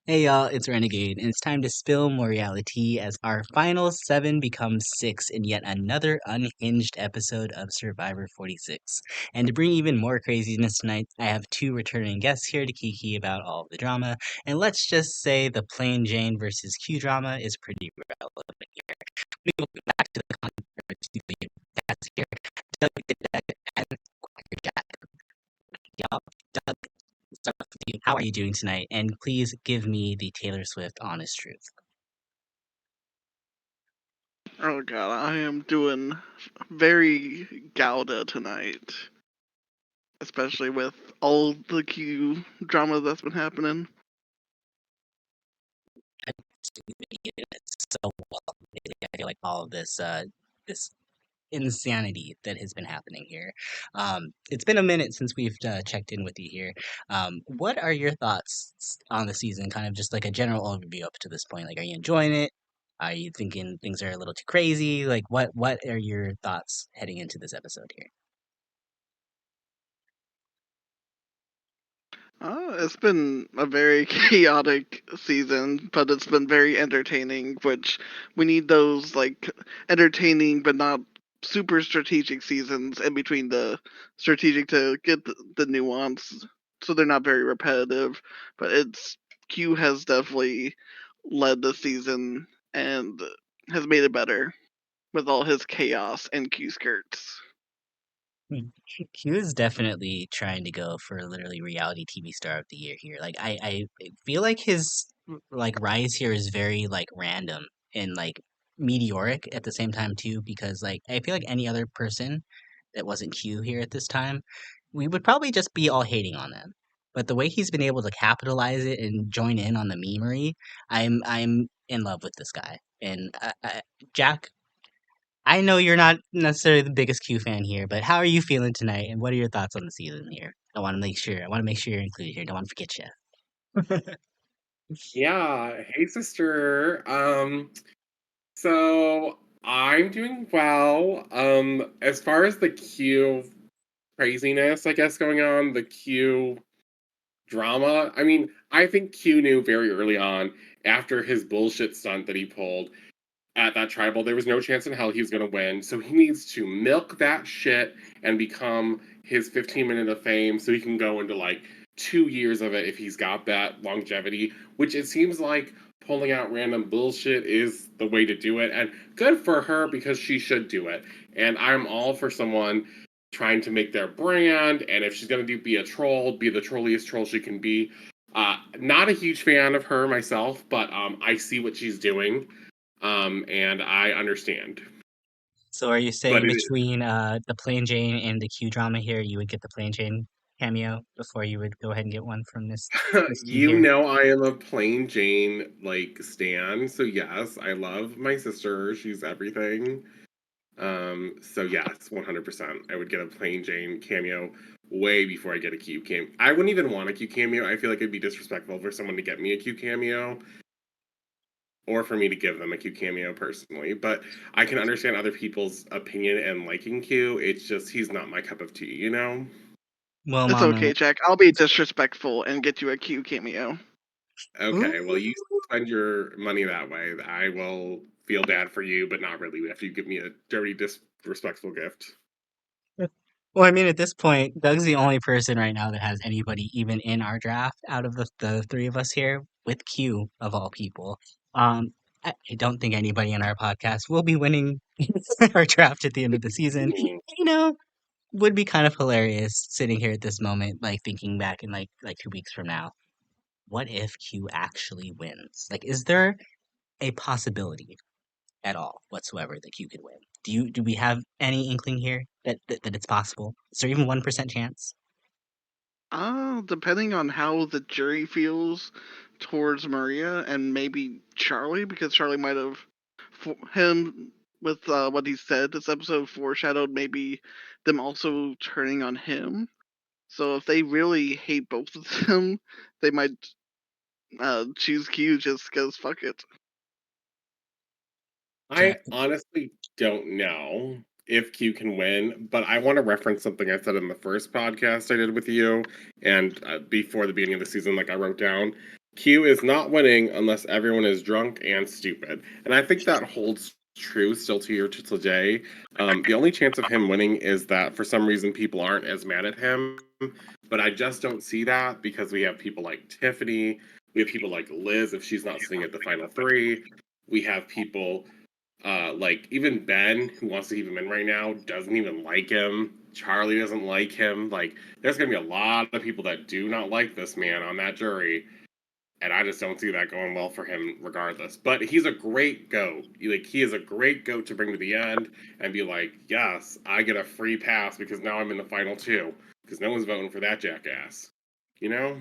Hey y'all, it's Renegayde, and it's time to spill more reality as our final 7 becomes 6 in yet another unhinged episode of Survivor 46. And to bring even more craziness tonight, I have 2 returning guests here to kiki about all of the drama, and let's just say the plain Jane versus Q drama is pretty relevant here. We will go back to the controversy that's here. Doug Dimmadab and QuackrrJack. Y'all, Doug, start with you. How are you doing tonight? And please give me the Taylor Swift honest truth. Oh god, I am doing very Gouda tonight. Especially with all the Q drama that's been happening. It's so well. I feel like all of this insanity that has been happening here. It's been a minute since we've checked in with you here. What are your thoughts on the season? Kind of just like a general overview up to this point. Like, are you enjoying it? Are you thinking things are a little too crazy? Like, what are your thoughts heading into this episode here? It's been a very chaotic season, but it's been very entertaining, which we need those, like, entertaining but not super strategic seasons in between the strategic to get the nuance so they're not very repetitive. But Q has definitely led the season and has made it better with all his chaos and Q skirts. He was definitely trying to go for literally reality TV star of the year here. Like I feel like his like rise here is very like random and like meteoric at the same time too, because like I feel like any other person that wasn't Q here at this time, we would probably just be all hating on them. But the way he's been able to capitalize it and join in on the memery, I'm in love with this guy. And Jack, I know you're not necessarily the biggest Q fan here, but how are you feeling tonight, and what are your thoughts on the season here? I want to make sure you're included here. Don't want to forget you. Yeah, hey sister. So I'm doing well. As far as the Q craziness, I guess going on, the Q drama. I mean, I think Q knew very early on after his bullshit stunt that he pulled at that tribal, there was no chance in hell he was gonna win. So he needs to milk that shit and become his 15 minute of fame so he can go into like 2 years of it if he's got that longevity, which it seems like pulling out random bullshit is the way to do it. And good for her because she should do it. And I'm all for someone trying to make their brand. And if she's gonna be a troll, be the trolliest troll she can be. Not a huge fan of her myself, but I see what she's doing, and I understand. So are you But saying between the Plain Jane and the Q drama here, you would get the Plain Jane cameo before you would go ahead and get one from this Q you here? know I am a plain Jane like stan, so yes, I love my sister. She's everything. So yes, 100%. I would get a plain Jane cameo way before I get a Q cameo. I wouldn't even want a Q cameo. I feel like it'd be disrespectful for someone to get me a Q cameo or for me to give them a Q cameo personally. But I can understand other people's opinion and liking Q. It's just he's not my cup of tea, you know? Well, It's Mama. okay, Jack. I'll be disrespectful and get you a Q cameo. Okay, well, you Ooh. spend your money that way. I will feel bad for you, but not really after you give me a dirty, disrespectful gift. Well, I mean, at this point, Doug's the only person right now that has anybody even in our draft out of the 3 of us here, with Q of all people. I don't think anybody in our podcast will be winning our draft at the end of the season. Mm. You know, would be kind of hilarious sitting here at this moment, like thinking back in like 2 weeks from now. What if Q actually wins? Like, is there a possibility at all whatsoever that Q could win? Do we have any inkling here that it's possible? Is there even 1% chance? Depending on how the jury feels towards Maria and maybe Charlie, because Charlie might have him with what he said this episode foreshadowed maybe them also turning on him. So if they really hate both of them, they might choose Q just because fuck it. I Jack, honestly don't know if Q can win, but I want to reference something I said in the first podcast I did with you and before the beginning of the season, like I wrote down. Q is not winning unless everyone is drunk and stupid. And I think that holds true still to year to today. The only chance of him winning is that for some reason people aren't as mad at him. But I just don't see that because we have people like Tiffany, we have people like Liz if she's not sitting at the final three. We have people like even Ben, who wants to keep him in right now, doesn't even like him. Charlie doesn't like him. Like, there's gonna be a lot of people that do not like this man on that jury, and I just don't see that going well for him regardless. But he's a great goat. Like, he is a great goat to bring to the end and be like, yes, I get a free pass because now I'm in the final two because no one's voting for that jackass. You know?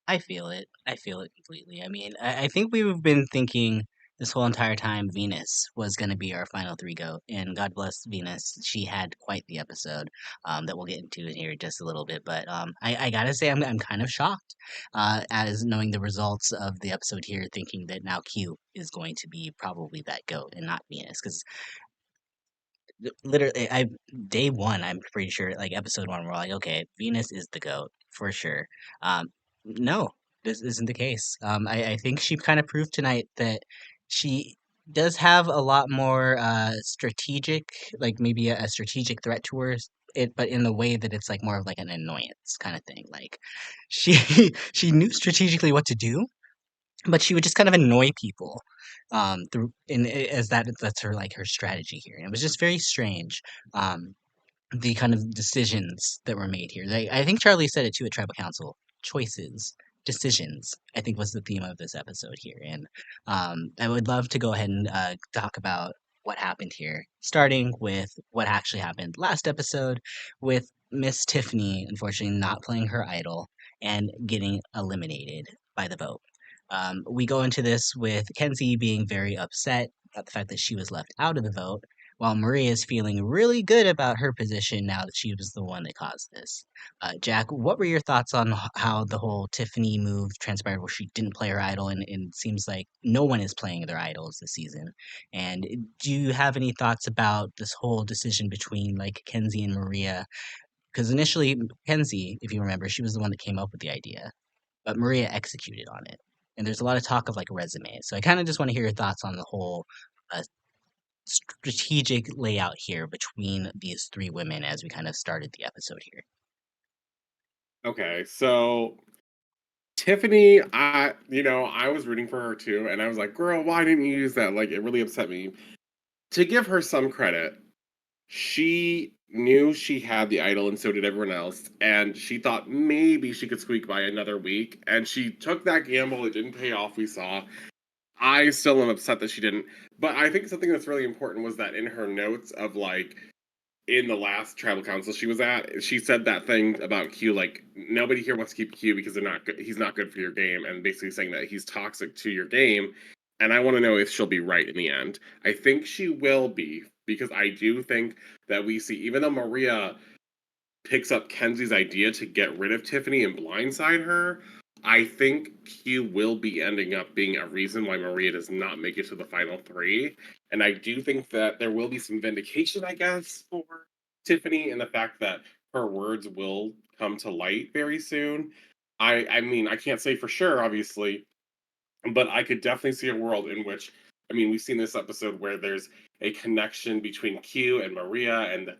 I feel it. I feel it completely. I mean, I think we've been thinking this whole entire time Venus was going to be our final three goat, and God bless Venus. She had quite the episode that we'll get into in here just a little bit. But I gotta say, I'm kind of shocked as knowing the results of the episode here, thinking that now Q is going to be probably that goat and not Venus, because literally I day one I'm pretty sure like episode one we're like okay Venus is the goat for sure. No, this isn't the case. I think she kind of proved tonight that she does have a lot more strategic, like maybe a strategic threat to her it, but in the way that it's like more of like an annoyance kind of thing, like she she knew strategically what to do, but she would just kind of annoy people through as that's her like her strategy here, and it was just very strange. The kind of decisions that were made here. I think Charlie said it too at Tribal Council. Choices, decisions, I think was the theme of this episode here. And I would love to go ahead and talk about what happened here, starting with what actually happened last episode with Miss Tiffany, unfortunately, not playing her idol and getting eliminated by the vote. We go into this with Kenzie being very upset at the fact that she was left out of the vote while Maria is feeling really good about her position now that she was the one that caused this. Jack, what were your thoughts on how the whole Tiffany move transpired where she didn't play her idol and it seems like no one is playing their idols this season? And do you have any thoughts about this whole decision between like Kenzie and Maria? Because initially, Kenzie, if you remember, she was the one that came up with the idea, but Maria executed on it. And there's a lot of talk of like resumes. So I kind of just want to hear your thoughts on the whole uh, strategic layout here between these three women as we kind of started the episode here. Okay, so Tiffany, I was rooting for her too, and I was like, girl, why didn't you use that? Like, it really upset me. To give her some credit, she knew she had the idol, and so did everyone else, and she thought maybe she could squeak by another week, and she took that gamble. It didn't pay off, we saw. I still am upset that she didn't, but I think something that's really important was that in her notes of like, in the last tribal council she was at, she said that thing about Q, like nobody here wants to keep Q because they're not good. He's not good for your game, and basically saying that he's toxic to your game. And I want to know if she'll be right in the end. I think she will be because I do think that we see, even though Maria picks up Kenzie's idea to get rid of Tiffany and blindside her, I think Q will be ending up being a reason why Maria does not make it to the final three. And I do think that there will be some vindication, I guess, for Tiffany in the fact that her words will come to light very soon. I mean, I can't say for sure, obviously, but I could definitely see a world in which, I mean, we've seen this episode where there's a connection between Q and Maria, and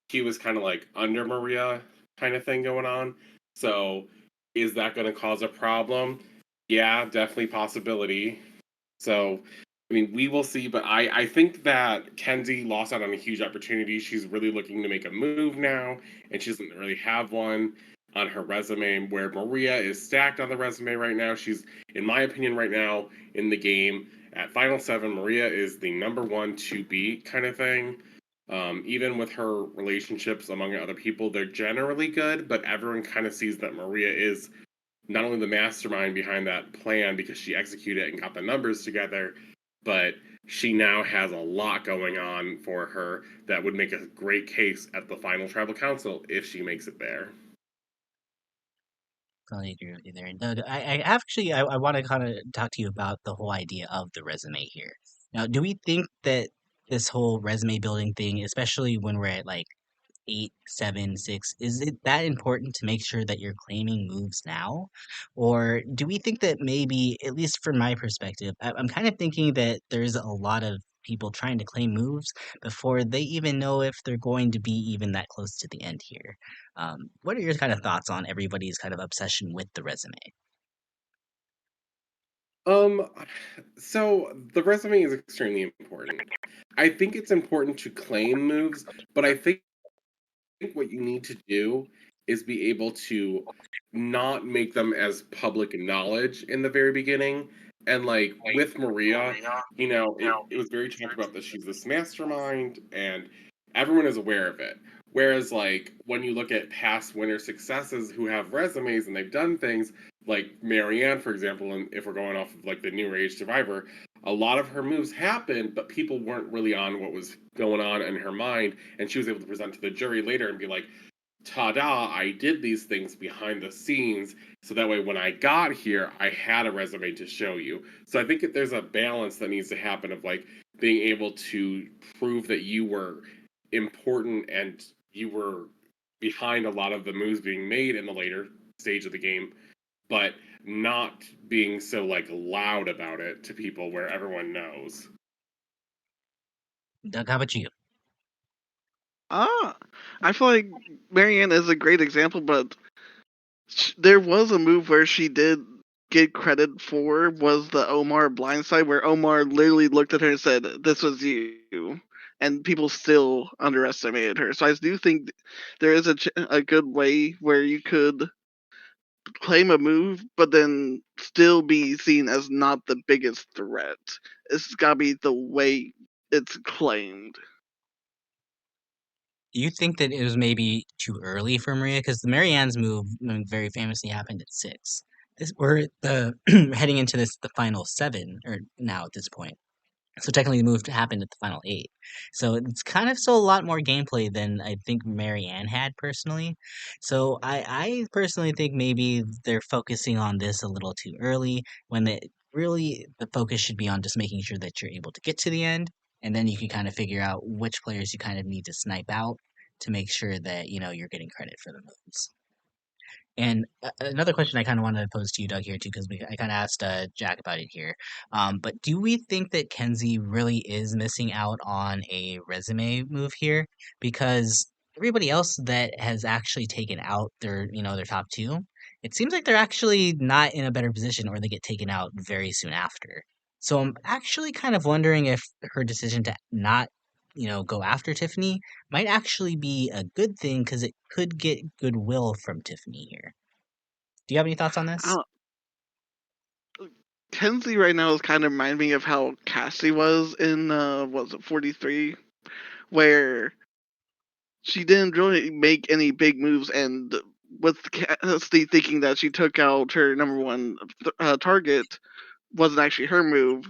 Q is kind of like under Maria kind of thing going on. So, is that going to cause a problem? Yeah, definitely possibility. So, I mean, we will see, but I think that Kenzie lost out on a huge opportunity. She's really looking to make a move now, and she doesn't really have one on her resume, where Maria is stacked on the resume right now. She's, in my opinion, right now in the game at Final Seven, Maria is the number one to beat kind of thing. Even with her relationships among other people, they're generally good, but everyone kind of sees that Maria is not only the mastermind behind that plan because she executed it and got the numbers together, but she now has a lot going on for her that would make a great case at the final tribal council if she makes it there. Totally agree with you there. And Doug, I actually I want to kind of talk to you about the whole idea of the resume here. Now, do we think that this whole resume building thing, especially when we're at like 8, 7, 6, is it that important to make sure that you're claiming moves now? Or do we think that maybe, at least from my perspective, I'm kind of thinking that there's a lot of people trying to claim moves before they even know if they're going to be even that close to the end here. What are your kind of thoughts on everybody's kind of obsession with the resume? Um, so the resume is extremely important. I think it's important to claim moves, but I think what you need to do is be able to not make them as public knowledge in the very beginning. And like with Maria, it was very talked about that she's this mastermind and everyone is aware of it. Whereas like when you look at past winner successes who have resumes and they've done things like Marianne, for example, and if we're going off of like the New Age Survivor, a lot of her moves happened, but people weren't really on what was going on in her mind, and she was able to present to the jury later and be like, ta-da, I did these things behind the scenes, so that way when I got here, I had a resume to show you. So I think that there's a balance that needs to happen of like being able to prove that you were important and you were behind a lot of the moves being made in the later stage of the game, but not being so like loud about it to people where everyone knows. Doug, how about you? Ah, I feel like Marianne is a great example, but there was a move where she did get credit for was the Omar blindside, where Omar literally looked at her and said, "This was you," and people still underestimated her. So I do think there is a good way where you could claim a move, but then still be seen as not the biggest threat. It's got to be the way it's claimed. Do you think that it was maybe too early for Maria? Because the Marianne's move very famously happened at 6. We're heading into the final 7, or now at this point. So technically, the move happened at the final 8. So it's kind of still a lot more gameplay than I think Marianne had personally. So I personally think maybe they're focusing on this a little too early when the focus should be on just making sure that you're able to get to the end, and then you can kind of figure out which players you kind of need to snipe out to make sure that you're getting credit for the moves. And another question I kind of wanted to pose to you, Doug, here too, because I kind of asked Jack about it here. But do we think that Kenzie really is missing out on a resume move here? Because everybody else that has actually taken out their top two, it seems like they're actually not in a better position, or they get taken out very soon after. So I'm actually kind of wondering if her decision to not, go after Tiffany might actually be a good thing because it could get goodwill from Tiffany here. Do you have any thoughts on this? I Kenzie right now is kind of reminding me of how Cassie was in was it 43, where she didn't really make any big moves, and with Cassie thinking that she took out her number one target wasn't actually her move,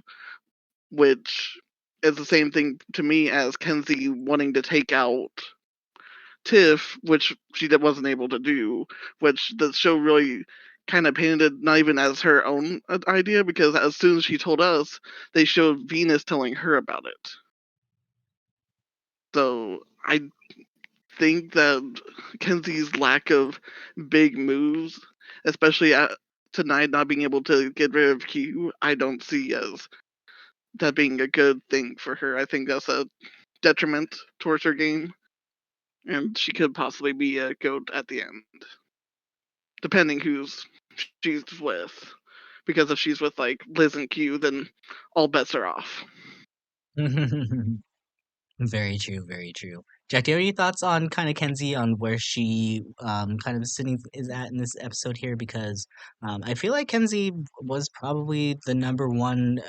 which is the same thing to me as Kenzie wanting to take out Tiff, which she wasn't able to do, which the show really kind of painted not even as her own idea, because as soon as she told us, they showed Venus telling her about it. So I think that Kenzie's lack of big moves, especially tonight not being able to get rid of Q, I don't see as that being a good thing for her. I think that's a detriment towards her game, and she could possibly be a goat at the end, depending who's she's with. Because if she's with like Liz and Q, then all bets are off. Very true, very true. Jack, do you have any thoughts on kind of Kenzie on where she kind of sitting is at in this episode here? Because I feel like Kenzie was probably the number one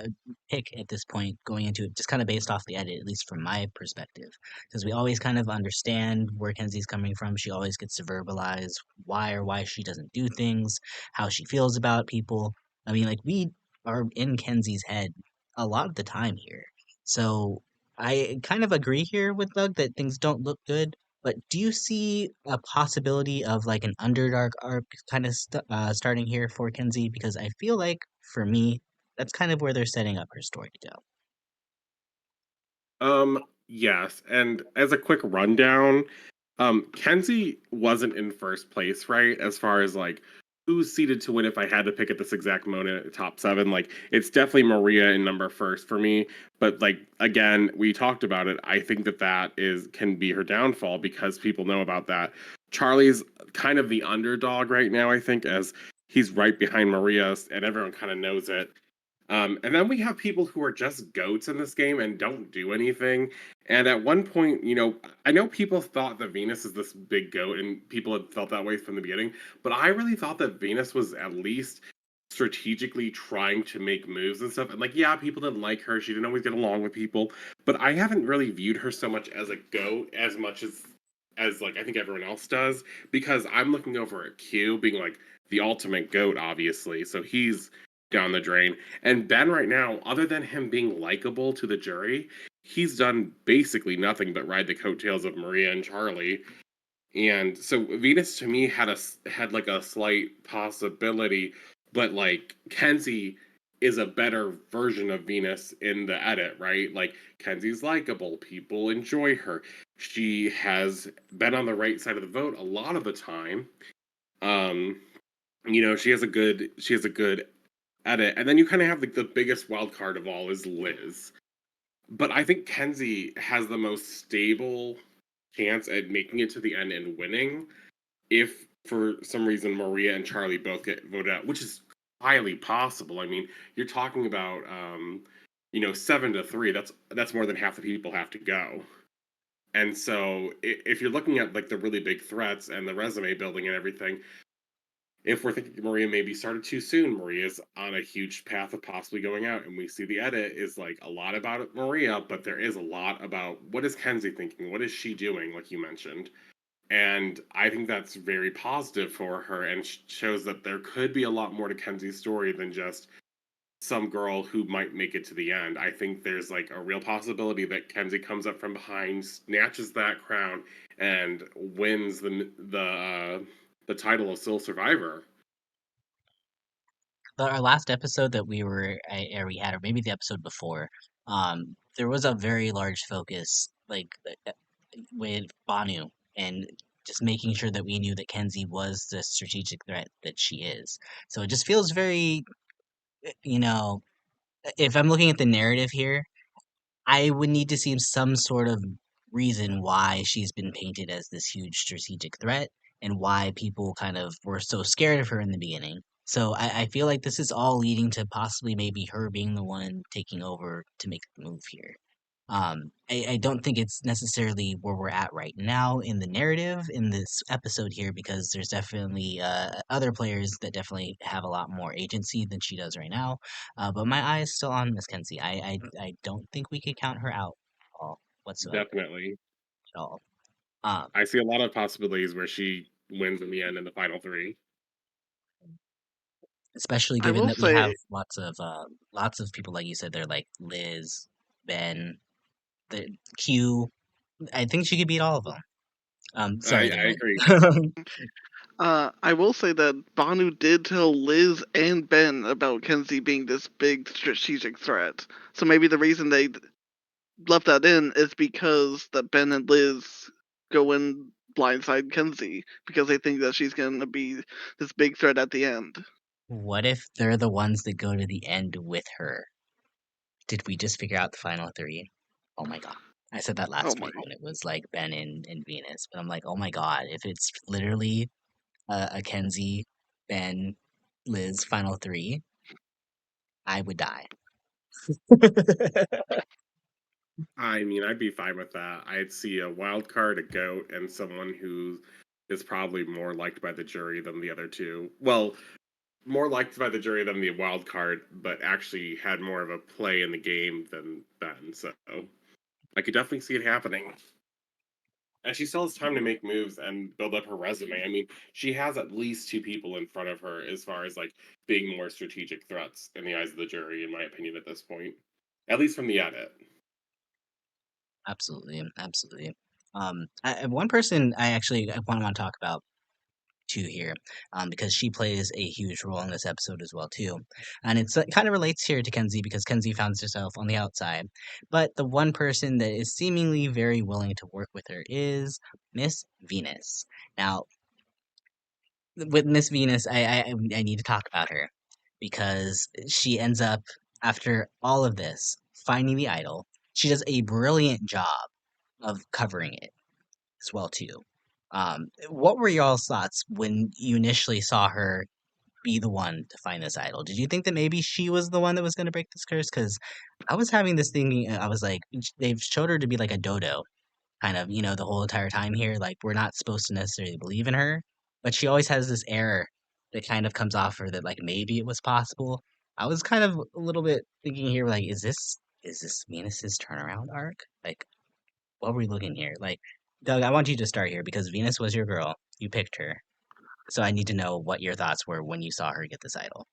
pick at this point going into it, just kind of based off the edit, at least from my perspective. Because we always kind of understand where Kenzie's coming from. She always gets to verbalize why she doesn't do things, how she feels about people. I mean, like we are in Kenzie's head a lot of the time here. So I kind of agree here with Doug that things don't look good, but do you see a possibility of like an Underdark arc kind of starting here for Kenzie? Because I feel like for me, that's kind of where they're setting up her story to go. Yes, and as a quick rundown, Kenzie wasn't in first place, right? As far as like who's seeded to win if I had to pick at this exact moment at top seven. Like it's definitely Maria in number first for me. But like again, we talked about it. I think that that is can be her downfall because people know about that. Charlie's kind of the underdog right now, I think, as he's right behind Maria and everyone kind of knows it. And then we have people who are just goats in this game and don't do anything. And at one point, I know people thought that Venus is this big goat, and people had felt that way from the beginning. But I really thought that Venus was at least strategically trying to make moves and stuff. And like, yeah, people didn't like her; she didn't always get along with people. But I haven't really viewed her so much as a goat as much as like I think everyone else does, because I'm looking over at Q being like the ultimate goat, obviously. So he's down the drain. And Ben right now, other than him being likable to the jury, he's done basically nothing but ride the coattails of Maria and Charlie. And so Venus to me had like a slight possibility, but like Kenzie is a better version of Venus in the edit, right? Like Kenzie's likable, people enjoy her. She has been on the right side of the vote a lot of the time. Um, she has a good edit, and then you kind of have like the biggest wild card of all is Liz. But I think Kenzie has the most stable chance at making it to the end and winning if for some reason Maria and Charlie both get voted out, which is highly possible. I mean, you're talking about 7-3. That's more than half the people have to go. And so if you're looking at like the really big threats and the resume building and everything, if we're thinking Maria maybe started too soon, Maria's on a huge path of possibly going out, and we see the edit is like a lot about Maria, but there is a lot about what is Kenzie thinking, what is she doing, like you mentioned, and I think that's very positive for her and shows that there could be a lot more to Kenzie's story than just some girl who might make it to the end. I think there's like a real possibility that Kenzie comes up from behind, snatches that crown, and wins the title of sole survivor. Our last episode that we had, or maybe the episode before, there was a very large focus, like with Banu, and just making sure that we knew that Kenzie was the strategic threat that she is. So it just feels very, you know, if I'm looking at the narrative here, I would need to see some sort of reason why she's been painted as this huge strategic threat and why people kind of were so scared of her in the beginning. So I feel like this is all leading to possibly maybe her being the one taking over to make the move here. I don't think it's necessarily where we're at right now in the narrative in this episode here because there's definitely other players that definitely have a lot more agency than she does right now. But my eye is still on Miss Kenzie. I don't think we could count her out at all whatsoever Definitely. at all. Um, I see a lot of possibilities where she wins in the end in the final three. Especially I given will that we have say, lots of people like you said. They're like Liz, Ben, the Q. I think she could beat all of them. Sorry, I the agree. red. I will say that Banu did tell Liz and Ben about Kenzie being this big strategic threat. So maybe the reason they left that in is because that Ben and Liz go and blindside Kenzie because they think that she's going to be this big threat at the end. What if they're the ones that go to the end with her? Did we just figure out the final three? Oh my god. I said that Oh last my. week when it was like Ben and Venus, but I'm like, oh my god, if it's literally a Kenzie, Ben, Liz final three, I would die. I mean, I'd be fine with that. I'd see a wild card, a goat, and someone who is probably more liked by the jury than the other two. Well, more liked by the jury than the wild card, but actually had more of a play in the game than Ben. So I could definitely see it happening. And she still has time to make moves and build up her resume. I mean, she has at least two people in front of her as far as like being more strategic threats in the eyes of the jury, in my opinion, at this point. At least from the edit. Absolutely, absolutely. One person I want to talk about too here, because she plays a huge role in this episode as well too, and it kind of relates here to Kenzie because Kenzie finds herself on the outside, but the one person that is seemingly very willing to work with her is Miss Venus. Now, with Miss Venus, I need to talk about her because she ends up after all of this finding the idol. She does a brilliant job of covering it as well too. What were y'all's thoughts when you initially saw her be the one to find this idol? Did you think that maybe she was the one that was going to break this curse? Because I was having this thinking, I was like, they've showed her to be like a dodo, kind of, the whole entire time here. Like, we're not supposed to necessarily believe in her, but she always has this air that kind of comes off her that like maybe it was possible. I was kind of a little bit thinking here, like, is this Venus's turnaround arc? Like, what were we looking here? Like, Doug, I want you to start here because Venus was your girl. You picked her. So I need to know what your thoughts were when you saw her get this idol.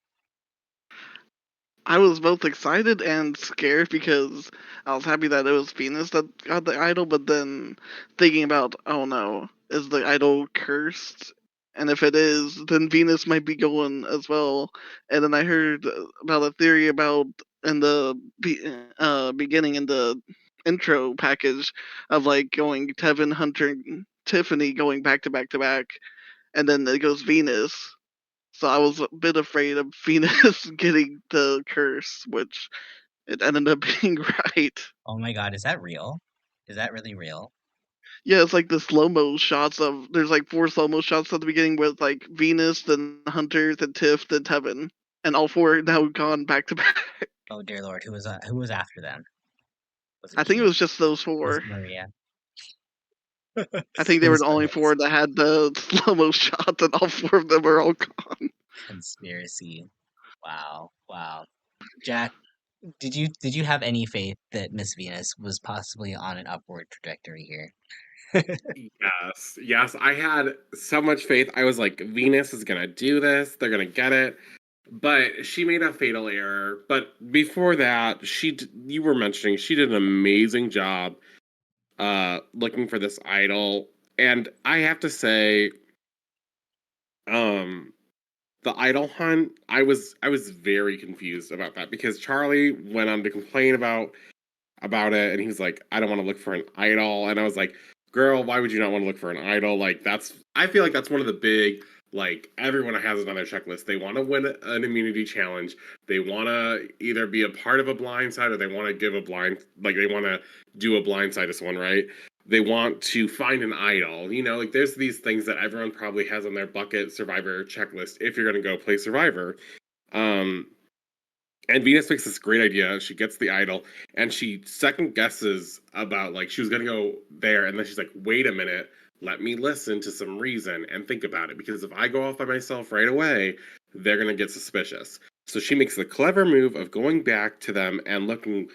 I was both excited and scared because I was happy that it was Venus that got the idol, but then thinking about, oh no, is the idol cursed? And if it is, then Venus might be going as well. And then I heard about a theory about in the beginning in the intro package of like going Tevin, Hunter, and Tiffany going back to back to back, and then it goes Venus. So I was a bit afraid of Venus getting the curse, which it ended up being right. Oh my god, is that real? Is that really real? Yeah, it's like the slow mo shots of there's like four slow mo shots at the beginning with like Venus, then Hunter, then Tiff, then Tevin, and all four now gone back to back. Oh dear lord, who was after them? Was it I think it Gina? was just those Was it four. Maria? I think It they were was the only okay. four that had the slow mo shots, and all four of them are all gone. Conspiracy. Wow, wow. Jack, did you have any faith that Miss Venus was possibly on an upward trajectory here? Yes, yes, I had so much faith. I was like, Venus is gonna do this. They're gonna get it. But she made a fatal error. But before that, you were mentioning she did an amazing job looking for this idol. And I have to say, um the idol hunt, I was very confused about that because Charlie went on to complain about it, and he was like, I don't want to look for an idol. And I was like, girl, why would you not want to look for an idol? Like, I feel like that's one of the big, like, everyone has it on their checklist. They want to win an immunity challenge. They want to either be a part of a blind side, or they want to give a blind, like, they want to do a blind side to someone, right? They want to find an idol. Like, there's these things that everyone probably has on their bucket Survivor checklist if you're going to go play Survivor. Um, and Venus makes this great idea. She gets the idol and she second guesses about, like, she was gonna go there, and then she's like, wait a minute, let me listen to some reason and think about it. Because if I go off by myself right away, they're gonna get suspicious. So she makes the clever move of going back to them and looking,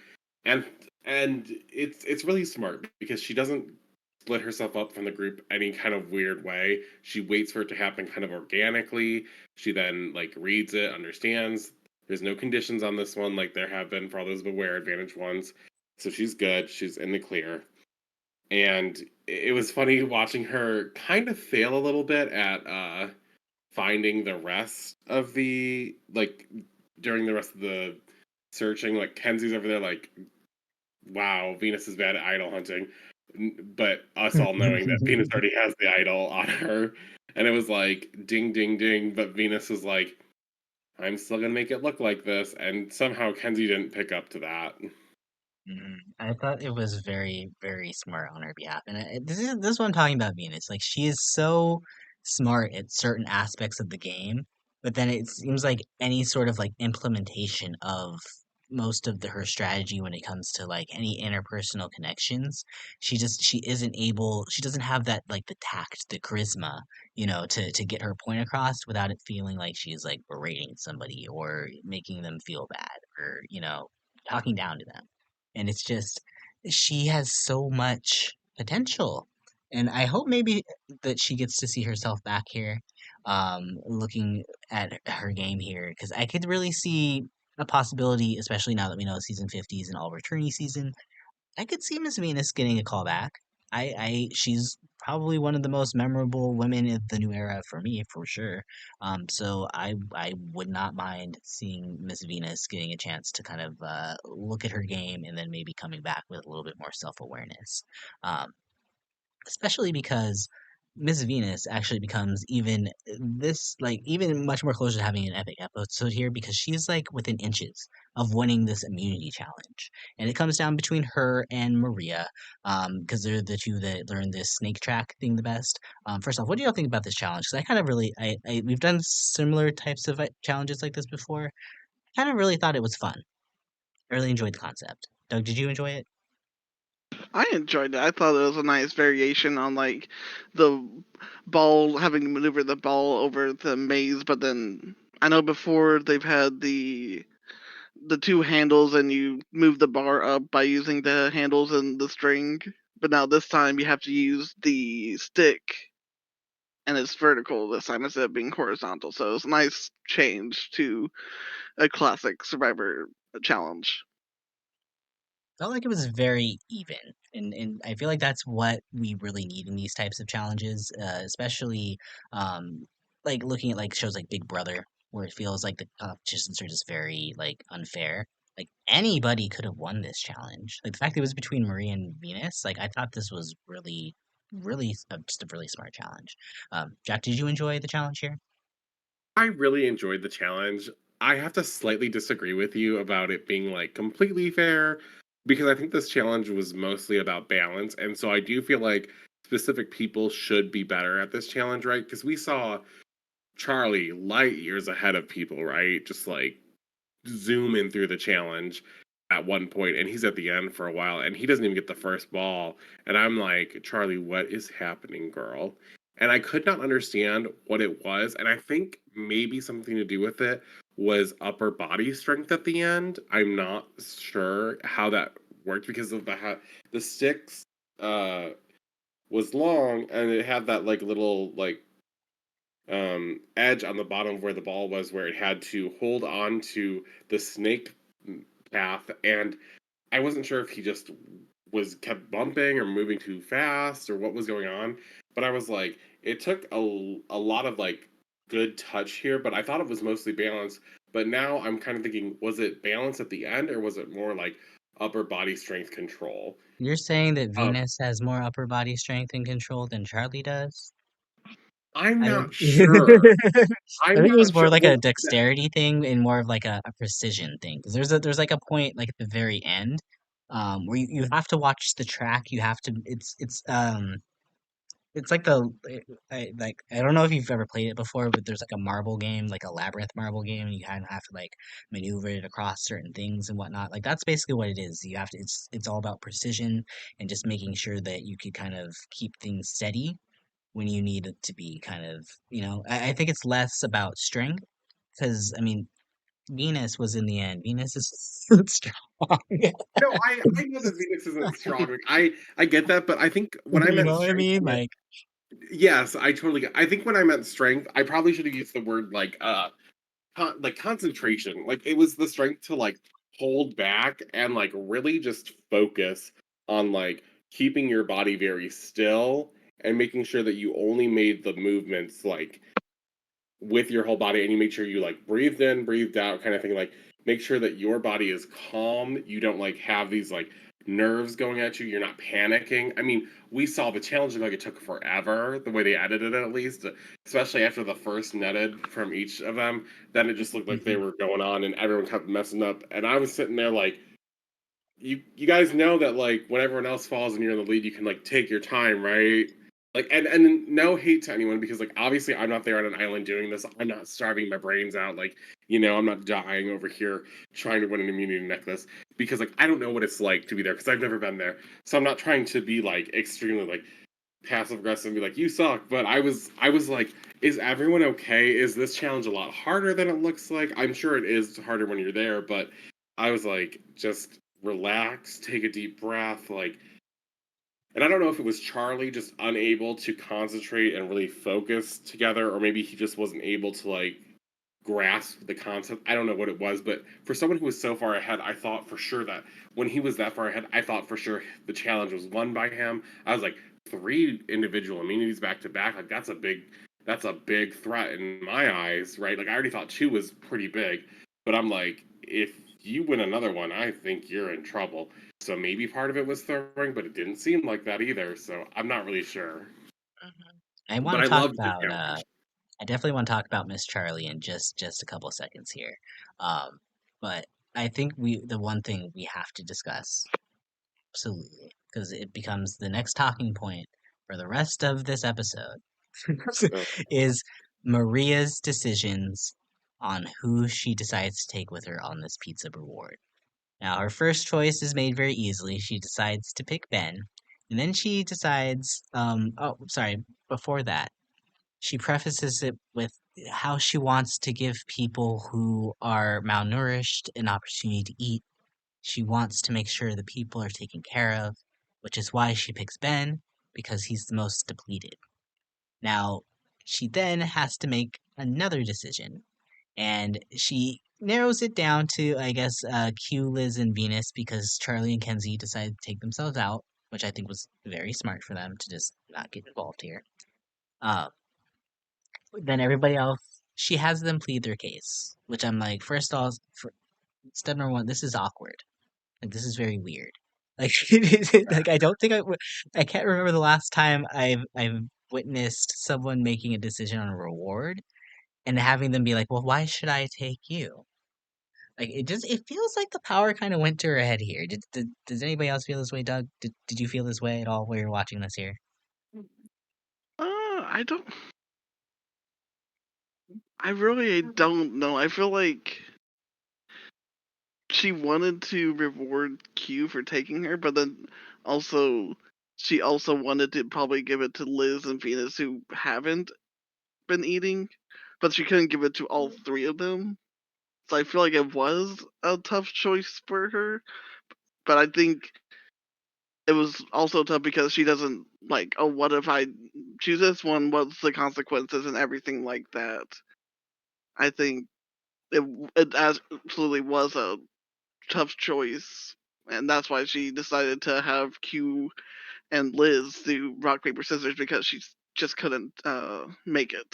and it's really smart because she doesn't split herself up from the group any kind of weird way. She waits for it to happen kind of organically. She then, like, reads it, understands there's no conditions on this one, like there have been for all those Beware Advantage ones. So she's good. She's in the clear. And it was funny watching her kind of fail a little bit at finding the rest of the, like, during the rest of the searching. Like, Kenzie's over there, like, wow, Venus is bad at idol hunting. But us all knowing that Venus already has the idol on her. And it was like, ding, ding, ding. But Venus was like, I'm still gonna make it look like this, and somehow Kenzie didn't pick up to that. I thought it was very, very smart on her behalf, and this is what I'm talking about. Venus, like she is so smart at certain aspects of the game, but then it seems like any sort of like implementation of most of her strategy when it comes to like any interpersonal connections, she isn't able. She doesn't have that like the tact, the charisma, to get her point across without it feeling like she's like berating somebody or making them feel bad or talking down to them. And it's just she has so much potential. And I hope maybe that she gets to see herself back here, looking at her game here, because I could really see a possibility, especially now that we know season 50 is an all returnee season. I could see Miss Venus getting a call back. she's probably one of the most memorable women in the new era for me, for sure. So I would not mind seeing Miss Venus getting a chance to kind of look at her game and then maybe coming back with a little bit more self-awareness. Um, Especially because Miss Venus actually becomes even this like even much more closer to having an epic episode here because she's like within inches of winning this immunity challenge. And it comes down between her and Maria, because they're the two that learn this snake track thing the best. First off, what do y'all think about this challenge? Because I kind of really we've done similar types of challenges like this before. I kind of really thought it was fun. I really enjoyed the concept. Doug, did you enjoy it? I enjoyed it. I thought it was a nice variation on like the ball having to maneuver the ball over the maze, but then I know before they've had the two handles and you move the bar up by using the handles and the string. But now this time you have to use the stick and it's vertical this time instead of being horizontal. So it's a nice change to a classic Survivor challenge. Felt like it was very even, and I feel like that's what we really need in these types of challenges, especially like looking at like shows like Big Brother, where it feels like the competitions are just very like unfair. Like anybody could have won this challenge. Like the fact that it was between Marie and Venus, like I thought this was really, really just a really smart challenge. Jack, did you enjoy the challenge here? I really enjoyed the challenge. I have to slightly disagree with you about it being like completely fair because I think this challenge was mostly about balance. And so I do feel like specific people should be better at this challenge, right? Because we saw Charlie light years ahead of people, right? Just like zooming through the challenge at one point, and he's at the end for a while, and he doesn't even get the first ball. And I'm like, Charlie, what is happening, girl? And I could not understand what it was. And I think maybe something to do with it was upper body strength at the end. I'm not sure how that worked because of the sticks uh was long and it had that like little like edge on the bottom of where the ball was, where it had to hold on to the snake path. And I wasn't sure if he just was kept bumping or moving too fast or what was going on. But I was like, it took a lot of like good touch here, but I thought it was mostly balance. But now I'm kind of thinking, was it balance at the end or was it more like upper body strength control? You're saying that Um, Venus has more upper body strength and control than Charlie does? I'm I not sure. I I'm think it was not more sure. like a Well, dexterity thing and more of like a precision thing. Because there's like a point like at the very end, where you have to watch the track. You have to it's like I don't know if you've ever played it before, but there's like a marble game, like a labyrinth marble game, and you kind of have to like maneuver it across certain things and whatnot. Like that's basically what it is. You have to it's all about precision and just making sure that you could kind of keep things steady when you need it to be kind of, I think it's less about strength because, I mean, Venus was in the end. Venus is strong. no, I know that Venus isn't strong. Like, I get that, but I think when I You meant know what I strength, mean? I meant Like, yes, I totally get. I think when I meant strength, I probably should have used the word like like concentration. Like it was the strength to like hold back and like really just focus on like keeping your body very still and making sure that you only made the movements like with your whole body and you make sure you like breathed in, breathed out kind of thing. Like make sure that your body is calm. You don't like have these like nerves going at you. You're not panicking. I mean, we saw the challenge look like it took forever, the way they edited it at least, especially after the first netted from each of them. Then it just looked like they mhm. were going on and everyone kept messing up. And I was sitting there like, you guys know that like when everyone else falls and you're in the lead, you can like take your time, right? Like and no hate to anyone because like obviously I'm not there on an island doing this. I'm not starving my brains out. Like I'm not dying over here trying to win an immunity necklace because like I don't know what it's like to be there because I've never been there. So I'm not trying to be like extremely like passive aggressive and be like you suck. But I was like, is everyone okay? Is this challenge a lot harder than it looks like? I'm sure it is harder when you're there, but I was like, just relax, take a deep breath, like, and I don't know if it was Charlie just unable to concentrate and really focus together, or maybe he just wasn't able to like. grasp the concept. I don't know what it was, but for someone who was so far ahead, I thought for sure that when he was that far ahead, I thought for sure the challenge was won by him. I was like, 3 individual immunities back to back, like that's a big threat in my eyes, right? Like I already thought 2 was pretty big, but I'm like, if you win another one, I think you're in trouble. So maybe part of it was throwing, but it didn't seem like that either. So I'm not really sure. I want But to I talk loved the about challenge. I definitely want to talk about Miss Charlie in just a couple of seconds here. Um, but I think the one thing we have to discuss, absolutely, because it becomes the next talking point for the rest of this episode, Oh, is Maria's decisions on who she decides to take with her on this pizza reward. Now, her first choice is made very easily. She decides to pick Ben, and then she decides, oh, sorry, before that, she prefaces it with how she wants to give people who are malnourished an opportunity to eat. She wants to make sure the people are taken care of, which is why she picks Ben, because he's the most depleted. Now, she then has to make another decision, and she narrows it down to, I guess, Q, Liz, and Venus, because Charlie and Kenzie decided to take themselves out, which I think was very smart for them to just not get involved here. Uh, then everybody else, she has them plead their case, which I'm like, first off, for step number one, this is awkward. Like, this is very weird. Like, like I don't think I can't remember the last time I've witnessed someone making a decision on a reward and having them be like, well, why should I take you? Like, it feels like the power kind of went to her head here. Does anybody else feel this way, Doug? Did you feel this way at all while you're watching this here? I don't. I really don't know. I feel like she wanted to reward Q for taking her, but then also she also wanted to probably give it to Liz and Venus who haven't been eating, but she couldn't give it to all three of them. So I feel like it was a tough choice for her, but I think it was also tough because she doesn't like, oh, what if I choose this one? What's the consequences and everything like that? I think it it absolutely was a tough choice, and that's why she decided to have Q and Liz do rock paper scissors because she just couldn't make it.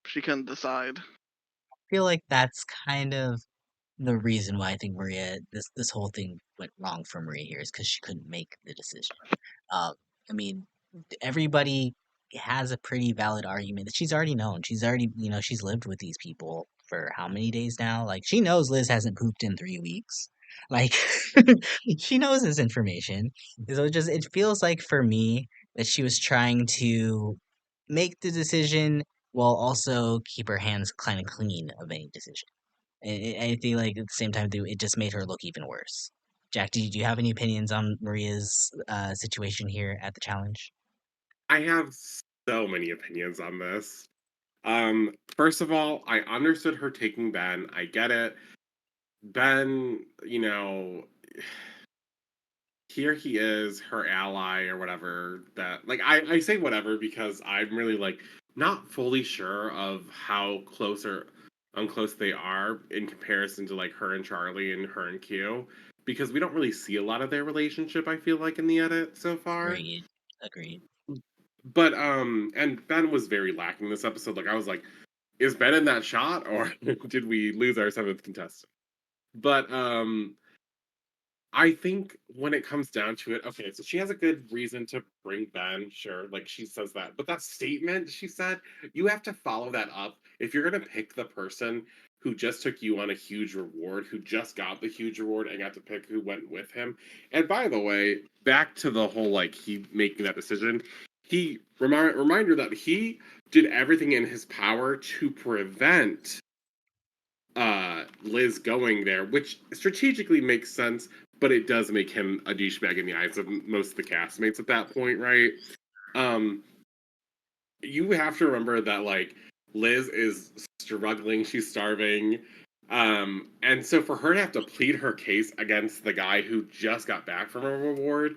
She couldn't decide. I feel like that's kind of the reason why I think Maria this whole thing went wrong for Maria here is because she couldn't make the decision. Um, I mean, everybody has a pretty valid argument that she's already known. She's already, she's lived with these people for how many days now? Like, she knows Liz hasn't pooped in 3 weeks. Like, she knows this information. So it feels like for me that she was trying to make the decision while also keep her hands kind of clean of any decision. I feel like at the same time, it just made her look even worse. Jack, do you have any opinions on Maria's situation here at the challenge? I have so many opinions on this. First of all, I understood her taking Ben. I get it. Ben, here he is, her ally or whatever. That like I say whatever because I'm really like not fully sure of how close or unclose they are in comparison to like her and Charlie and her and Q. Because we don't really see a lot of their relationship, I feel like, in the edit so far. Agreed. Agreed. But and Ben was very lacking this episode. Like I was like, is Ben in that shot or did we lose our seventh contestant? But I think when it comes down to it, okay, so she has a good reason to bring Ben, sure, like she says that. But that statement she said, you have to follow that up. If you're gonna pick the person who just took you on a huge reward, who just got the huge reward and got to pick who went with him. And by the way, back to the whole like he making that decision, he reminder that he did everything in his power to prevent Liz going there, which strategically makes sense, but it does make him a douchebag in the eyes of most of the castmates at that point, right? Um, you have to remember that like Liz is struggling, she's starving. And so for her to have to plead her case against the guy who just got back from a reward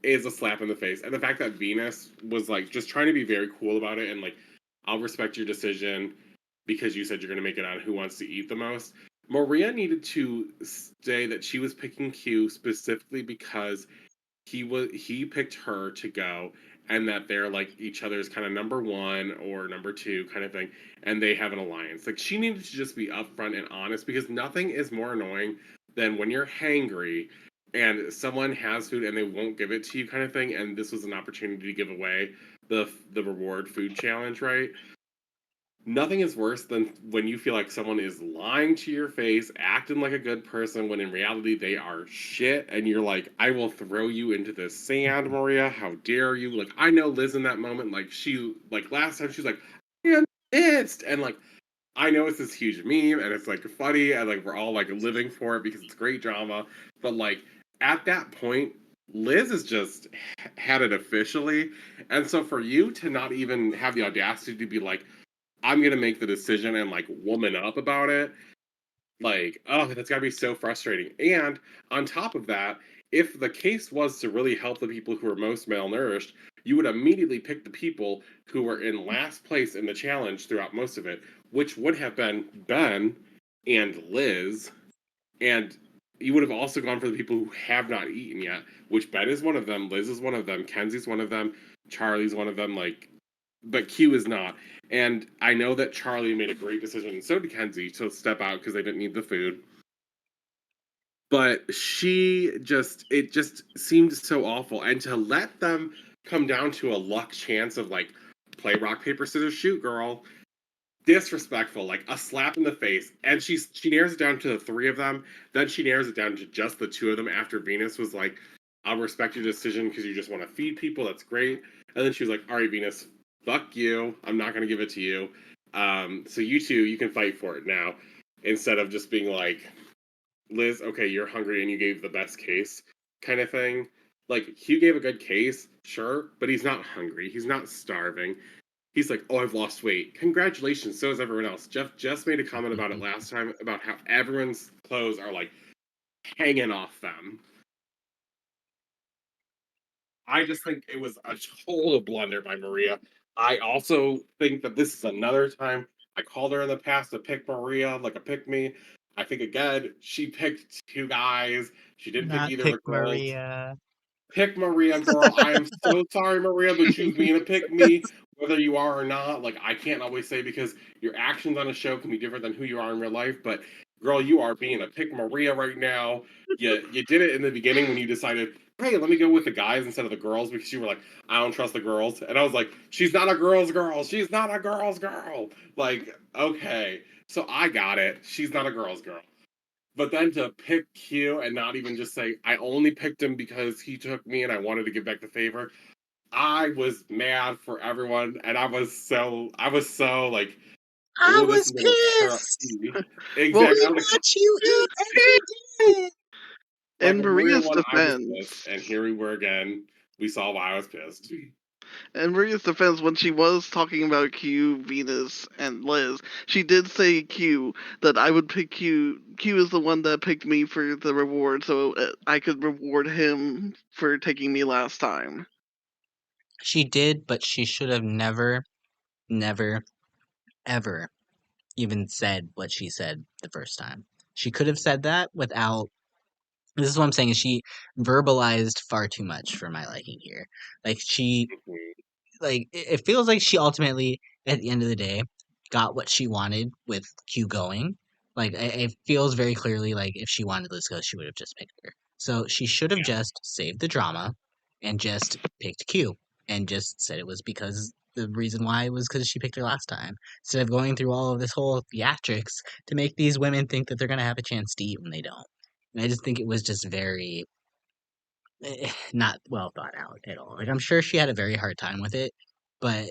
is a slap in the face. And the fact that Venus was like just trying to be very cool about it and like, I'll respect your decision. because you said you're going to make it on Who Wants to Eat the Most. Maria needed to say that she was picking Q specifically because he picked her to go, and that they're like each other's kind of number one or number two kind of thing, and they have an alliance. Like, she needed to just be upfront and honest, because nothing is more annoying than when you're hangry and someone has food and they won't give it to you kind of thing. And this was an opportunity to give away the reward food challenge, right? Nothing is worse than when you feel like someone is lying to your face, acting like a good person, when in reality they are shit, and you're like, I will throw you into the sand, Maria. How dare you? Like, I know Liz in that moment, like, last time, she's like, I'm pissed. And, like, I know it's this huge meme, and it's, like, funny, and, like, we're all, like, living for it because it's great drama. But, like, at that point, Liz has just had it officially. And so for you to not even have the audacity to be like, I'm gonna make the decision and like woman up about it. Like, oh, that's gotta be so frustrating. And on top of that, if the case was to really help the people who are most malnourished, you would immediately pick the people who were in last place in the challenge throughout most of it, which would have been Ben and Liz. And you would have also gone for the people who have not eaten yet, which Ben is one of them, Liz is one of them, Kenzie's one of them, Charlie's one of them. Like, but Q is not. And I know that Charlie made a great decision, and so did Kenzie, to step out because they didn't need the food. But it just seemed so awful. And to let them come down to a luck chance of like, play rock, paper, scissors, shoot, girl. Disrespectful, like a slap in the face. And she narrows it down to the three of them. Then she narrows it down to just the two of them after Venus was like, I'll respect your decision because you just want to feed people. That's great. And then she was like, all right, Venus, fuck you. I'm not going to give it to you. So you two, you can fight for it now. Instead of just being like, Liz, okay, you're hungry and you gave the best case kind of thing. Like, Hugh gave a good case, sure, but he's not hungry. He's not starving. He's like, oh, I've lost weight. Congratulations. So has everyone else. Jeff just made a comment about it last time about how everyone's clothes are like hanging off them. I just think it was a total blunder by Maria. I also think that this is another time I called her in the past to pick Maria, like a pick me. I think again, she picked two guys. She didn't pick Not either of pick the girls. Maria. Pick Maria, girl. I am so sorry, Maria, but choose being a pick me, whether you are or not. Like, I can't always say, because your actions on a show can be different than who you are in real life. But girl, you are being a pick Maria right now. You did it in the beginning when you decided, hey, let me go with the guys instead of the girls, because you were like, I don't trust the girls. And I was like, she's not a girl's girl. She's not a girl's girl. Like, okay. So I got it. She's not a girl's girl. But then to pick Q and not even just say, I only picked him because he took me and I wanted to give back the favor. I was mad for everyone, and I was so like, I oh, this was is gonna tear up pissed. TV. Well, Exactly. We I was like, let you eat every day. like in when Maria Maria's won, I was pissed, defense, and here we were again. We saw why I was pissed. in Maria's defense, when she was talking about Q, Venus, and Liz, she did say Q, that I would pick Q. Q is the one that picked me for the reward, so I could reward him for taking me last time. She did, but she should have never, ever even said what she said the first time. She could have said that without. This is what I'm saying, is she verbalized far too much for my liking here. Like, it feels like she ultimately, at the end of the day, got what she wanted with Q going. Like, it feels very clearly like if she wanted Liz go, she would have just picked her. So she should have Yeah, just saved the drama and just picked Q and just said it was because the reason why was because she picked her last time, instead of going through all of this whole theatrics to make these women think that they're gonna have a chance to eat when they don't. And I just think it was just very not well thought out at all. Like, I'm sure she had a very hard time with it, but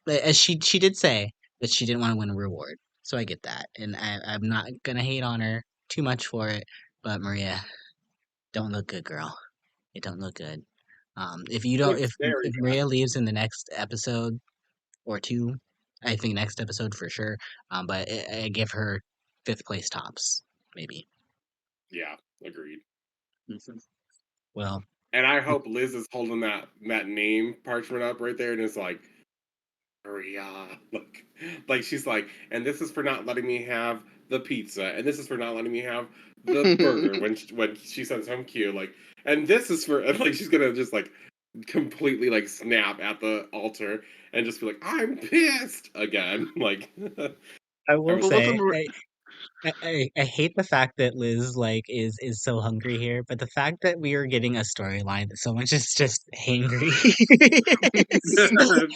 as she did say that she didn't want to win a reward, so I get that, and I'm not gonna hate on her too much for it. But Maria, don't look good, girl. It don't look good. If you don't, looks very if bad. Maria leaves in the next episode or two, I think next episode for sure. But I give her fifth place tops, maybe. Yeah, agreed. Mhm. Well, And I hope Liz is holding that name parchment up right there, and it's like, Maria, like she's like, and this is for not letting me have the pizza, and this is for not letting me have the burger when she sends home Q, like, and this is for and, like she's gonna just like completely like snap at the altar and just be like, I'm pissed again, like, I I will was well, like, wasn't say, I hate the fact that Liz like is so hungry here, but the fact that we are getting a storyline that someone just hangry. it's good,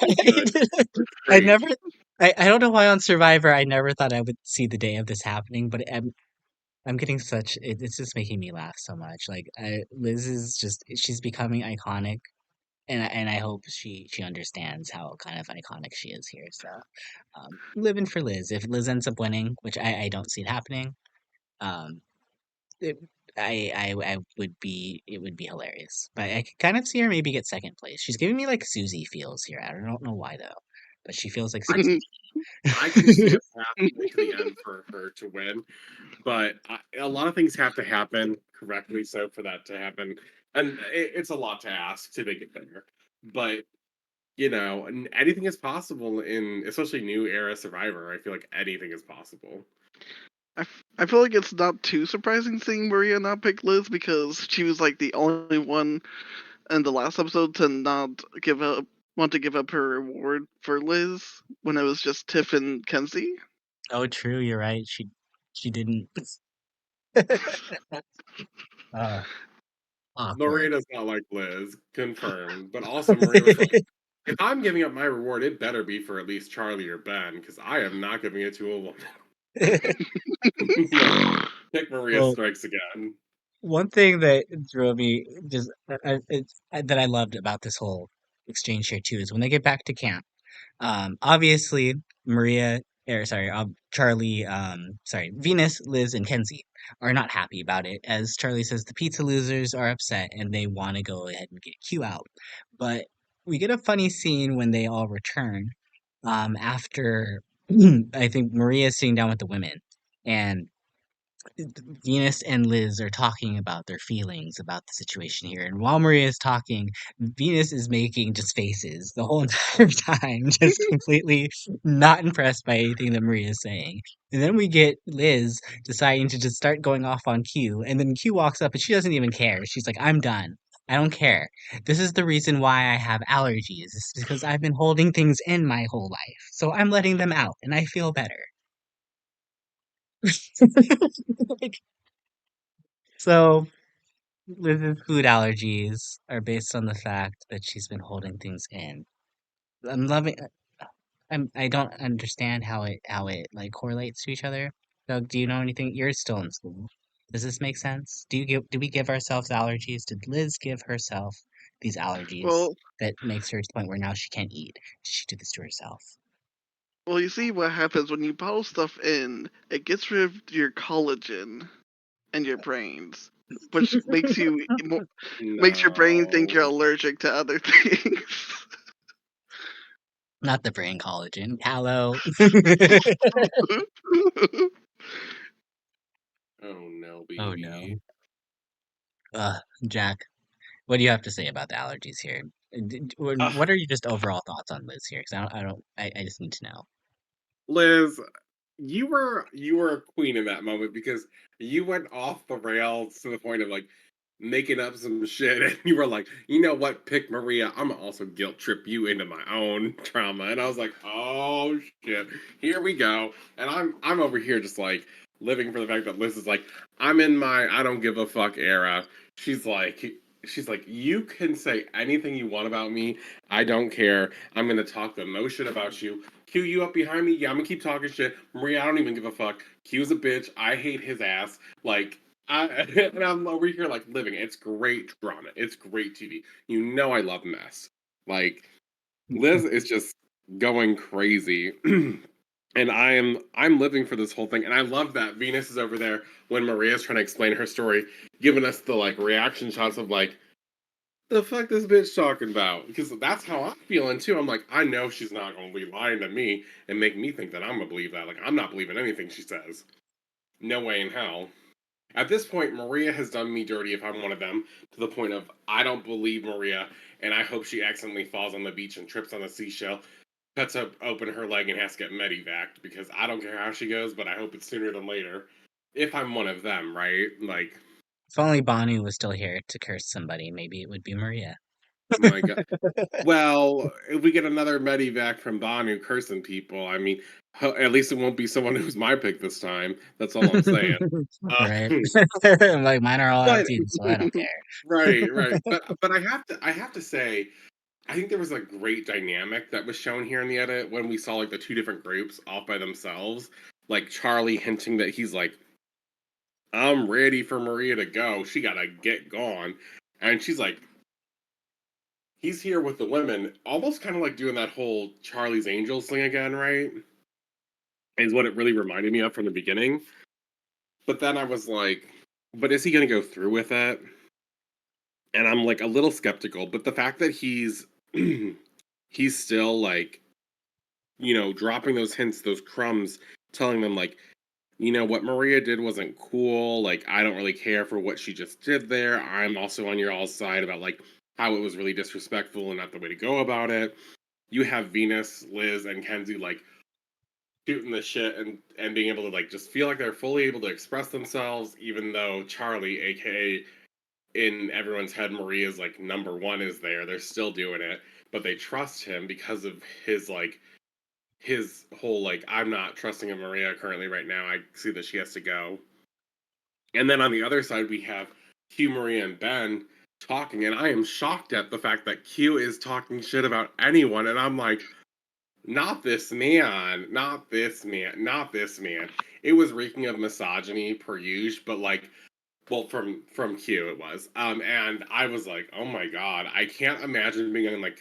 I great. never I don't know why on Survivor I never thought I would see the day of this happening, but I'm getting it's just making me laugh so much. Like Liz is just she's becoming iconic, and I hope she understands how kind of iconic she is here. So living for Liz. If Liz ends up winning, which I don't see it happening, um, it, I would be it would be hilarious. But I could kind of see her maybe get second place. She's giving me like Susie feels here. I don't know why though, but she feels like Susie. I can see a path way to the end for her to win, but a lot of things have to happen correctly so for that to happen, and it's a lot to ask to make it there. But anything is possible in especially new era Survivor. I feel like anything is possible. I feel like it's not too surprising seeing Maria not pick Liz because she was like the only one in the last episode to not give up want to give up her reward for Liz when it was just Tiff and Kenzie. Oh, true. You're right. She didn't. uh, Maria awkward. does not like Liz, confirmed. But also Maria was like, if I'm giving up my reward, it better be for at least Charlie or Ben, because I am not giving it to a woman. Like, pick Maria Well, strikes again. one thing that drove me that I loved about this whole exchange here too is when they get back to camp. Obviously, Maria, or sorry, Charlie, sorry, Venus, Liz, and Kenzie are not happy about it. As Charlie says, the pizza losers are upset and they want to go ahead and get Q out. But we get a funny scene when they all return. After I think Maria is sitting down with the women, and Venus and Liz are talking about their feelings about the situation here. And while Maria is talking, Venus is making just faces the whole entire time, just completely not impressed by anything that Maria is saying. And then we get Liz deciding to just start going off on Q. And then Q walks up and she doesn't even care. She's like, I'm done. I don't care. This is the reason why I have allergies. It's because I've been holding things in my whole life. So I'm letting them out and I feel better. Like, so Liz's food allergies are based on the fact that she's been holding things in. I'm loving. I don't understand how it like correlates to each other. Doug, do you know anything? You're still in school. Does this make sense? Do we give ourselves allergies? Did Liz give herself these allergies Well, that makes her to the point where now she can't eat? Did she do this to herself? well, you see what happens when you bottle stuff in. It gets rid of your collagen in your brains, which makes your brain think No. you're allergic to other things. Not the brain collagen. Tallow. Oh no, Oh baby. no. Jack. What do you have to say about the allergies here? Uh, What are your just overall thoughts on Liz here? Because I just need to know. Liz, you were a queen in that moment because you went off the rails to the point of like making up some shit and you were like, you know what, pick Maria. I'm gonna also guilt trip you into my own trauma. And I was like, oh shit, here we go. And I'm over here just like living for the fact that Liz is like, I'm in my I don't give a fuck era. She's like she's like, you can say anything you want about me. I don't care. I'm gonna talk the most shit about you. Q, you up behind me? Yeah, I'm gonna keep talking shit. Maria, I don't even give a fuck. Q's a bitch. I hate his ass. Like, and I'm over here like living. It's great drama. It's great TV. You know I love mess. Like, Liz is just going crazy. And I'm living for this whole thing. And I love that Venus is over there when Maria's trying to explain her story, giving us the like reaction shots of like, the fuck this bitch talking about? Because that's how I'm feeling too. I'm like, I know she's not gonna be lying to me and make me think that I'm gonna believe that. Like, I'm not believing anything she says. No way in hell. At this point, Maria has done me dirty if I'm one of them, to the point of I don't believe Maria, and I hope she accidentally falls on the beach and trips on a seashell. cuts up open her leg and has to get medevaced because I don't care how she goes, but I hope it's sooner than later. If I'm one of them, right? Like, If only Banu was still here to curse somebody, maybe it would be Maria. my God. Well, if we get another medevac from Banu cursing people, I mean, at least it won't be someone who's my pick this time. That's all I'm saying. Right. Um, Like mine are all out but too, so I don't care. right, right. But I have to say, I think there was a great dynamic that was shown here in the edit when we saw like the two different groups off by themselves. Like Charlie hinting that he's like, I'm ready for Maria to go. She gotta get gone. And she's like, he's here with the women, almost kind of like doing that whole Charlie's Angels thing again, right? Is what it really reminded me of from the beginning. But then I was like, but is he gonna go through with it? And I'm like a little skeptical. But the fact that he's still like, dropping those hints, those crumbs, telling them like, what Maria did wasn't cool. Like, I don't really care for what she just did there. I'm also on your all's side about like how it was really disrespectful and not the way to go about it. You have Venus, Liz, and Kenzie like shooting the shit and being able to like just feel like they're fully able to express themselves, even though Charlie, aka in everyone's head, Maria's like number one is there. They're still doing it, but they trust him because of his whole like I'm not trusting in Maria currently right now. I see that she has to go. And then on the other side we have Q, Maria, and Ben talking, and I am shocked at the fact that Q is talking shit about anyone, and I'm like, not this man, not this man, not this man. It was reeking of misogyny per usual, but like, well, from Q it was. And I was like, oh my god, I can't imagine being in like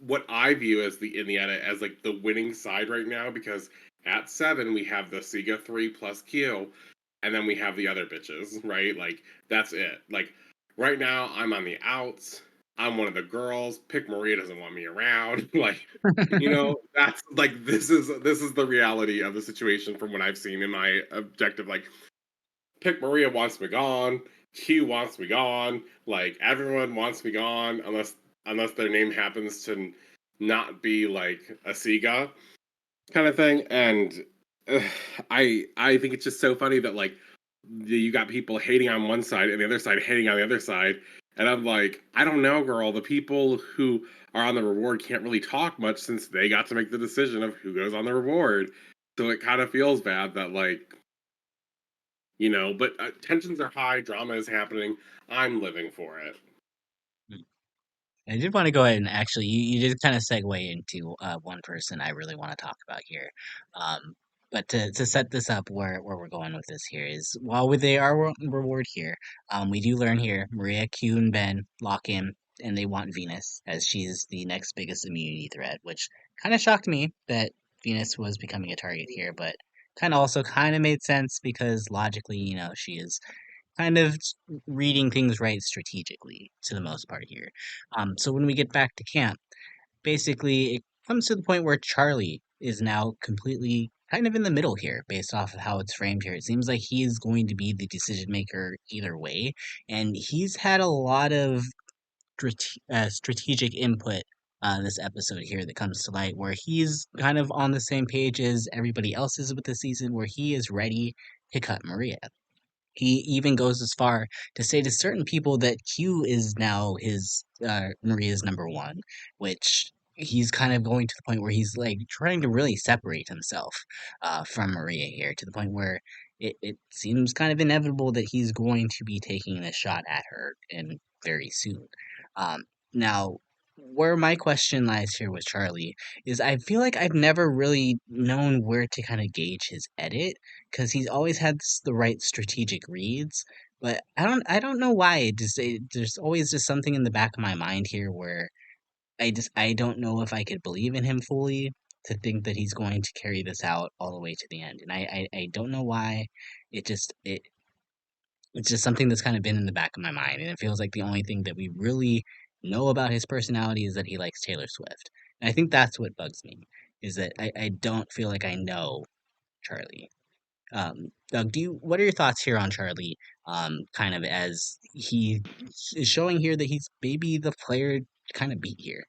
what I view as the in the edit as like the winning side right now because at 7 we have the Siga 3 plus Q, and then we have the other bitches, right? Like that's it. Like right now I'm on the outs. I'm one of the girls. Pick Maria doesn't want me around. Like, that's like this is the reality of the situation from what I've seen in my objective. Like, Pick Maria wants me gone. Q wants me gone. Like everyone wants me gone unless their name happens to not be like a Siga kind of thing. And uh, I think it's just so funny that like you got people hating on one side and the other side hating on the other side. And I'm like, I don't know, girl. The people who are on the reward can't really talk much since they got to make the decision of who goes on the reward. So it kind of feels bad that like, but tensions are high, drama is happening. I'm living for it. I did want to go ahead and actually, you did kind of segue into one person I really want to talk about here. Um, but to set this up where we're going with this here is while they are reward here, we do learn here Maria, Q, and Ben lock in and they want Venus as she's the next biggest immunity threat, which kind of shocked me that Venus was becoming a target here, but kind of also kind of made sense because logically, she is kind of reading things right strategically to the most part here. So when we get back to camp, basically it comes to the point where Charlie is now completely kind of in the middle here based off of how it's framed here. It seems like he is going to be the decision maker either way, and he's had a lot of strategic input this episode here that comes to light where he's kind of on the same page as everybody else is with the season where he is ready to cut Maria. He even goes as far to say to certain people that Q is now his Maria's number one, which he's kind of going to the point where he's like trying to really separate himself from Maria here to the point where it seems kind of inevitable that he's going to be taking this shot at her and very soon. Now, where my question lies here with Charlie is I feel like I've never really known where to kind of gauge his edit because he's always had the right strategic reads. But I don't know why. There's always just something in the back of my mind here where I don't know if I could believe in him fully to think that he's going to carry this out all the way to the end. And I don't know why. It just it's just something that's kind of been in the back of my mind, and it feels like the only thing that we really know about his personality is that he likes Taylor Swift. And I think that's what bugs me, is that I don't feel like I know Charlie. Doug, what are your thoughts here on Charlie? Kind of as he is showing here that he's maybe the player to kind of beat here.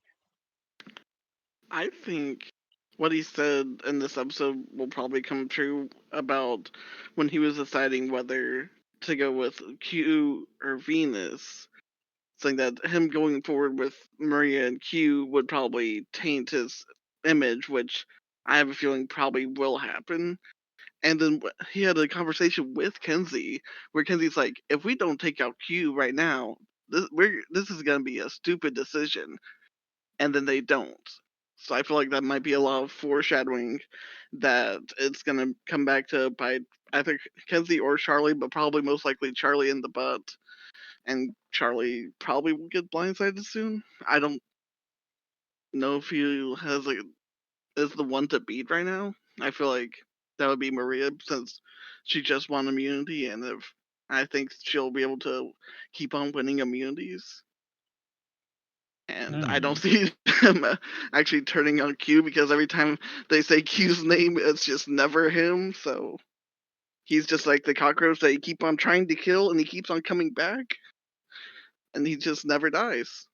I think what he said in this episode will probably come true about when he was deciding whether to go with Q or Venus. Saying that him going forward with Maria and Q would probably taint his image, which I have a feeling probably will happen. And then he had a conversation with Kenzie where Kenzie's like, if we don't take out Q right now, this is going to be a stupid decision. And then they don't. So I feel like that might be a lot of foreshadowing that it's going to come back to bite either Kenzie or Charlie, but probably most likely Charlie in the butt. And Charlie probably will get blindsided soon. I don't know if he is the one to beat right now. I feel like that would be Maria since she just won immunity, and if I think she'll be able to keep on winning immunities. And I don't Hmm. see him actually turning on Q because every time they say Q's name, it's just never him. So he's just like the cockroach that you keep on trying to kill, and he keeps on coming back, and he just never dies.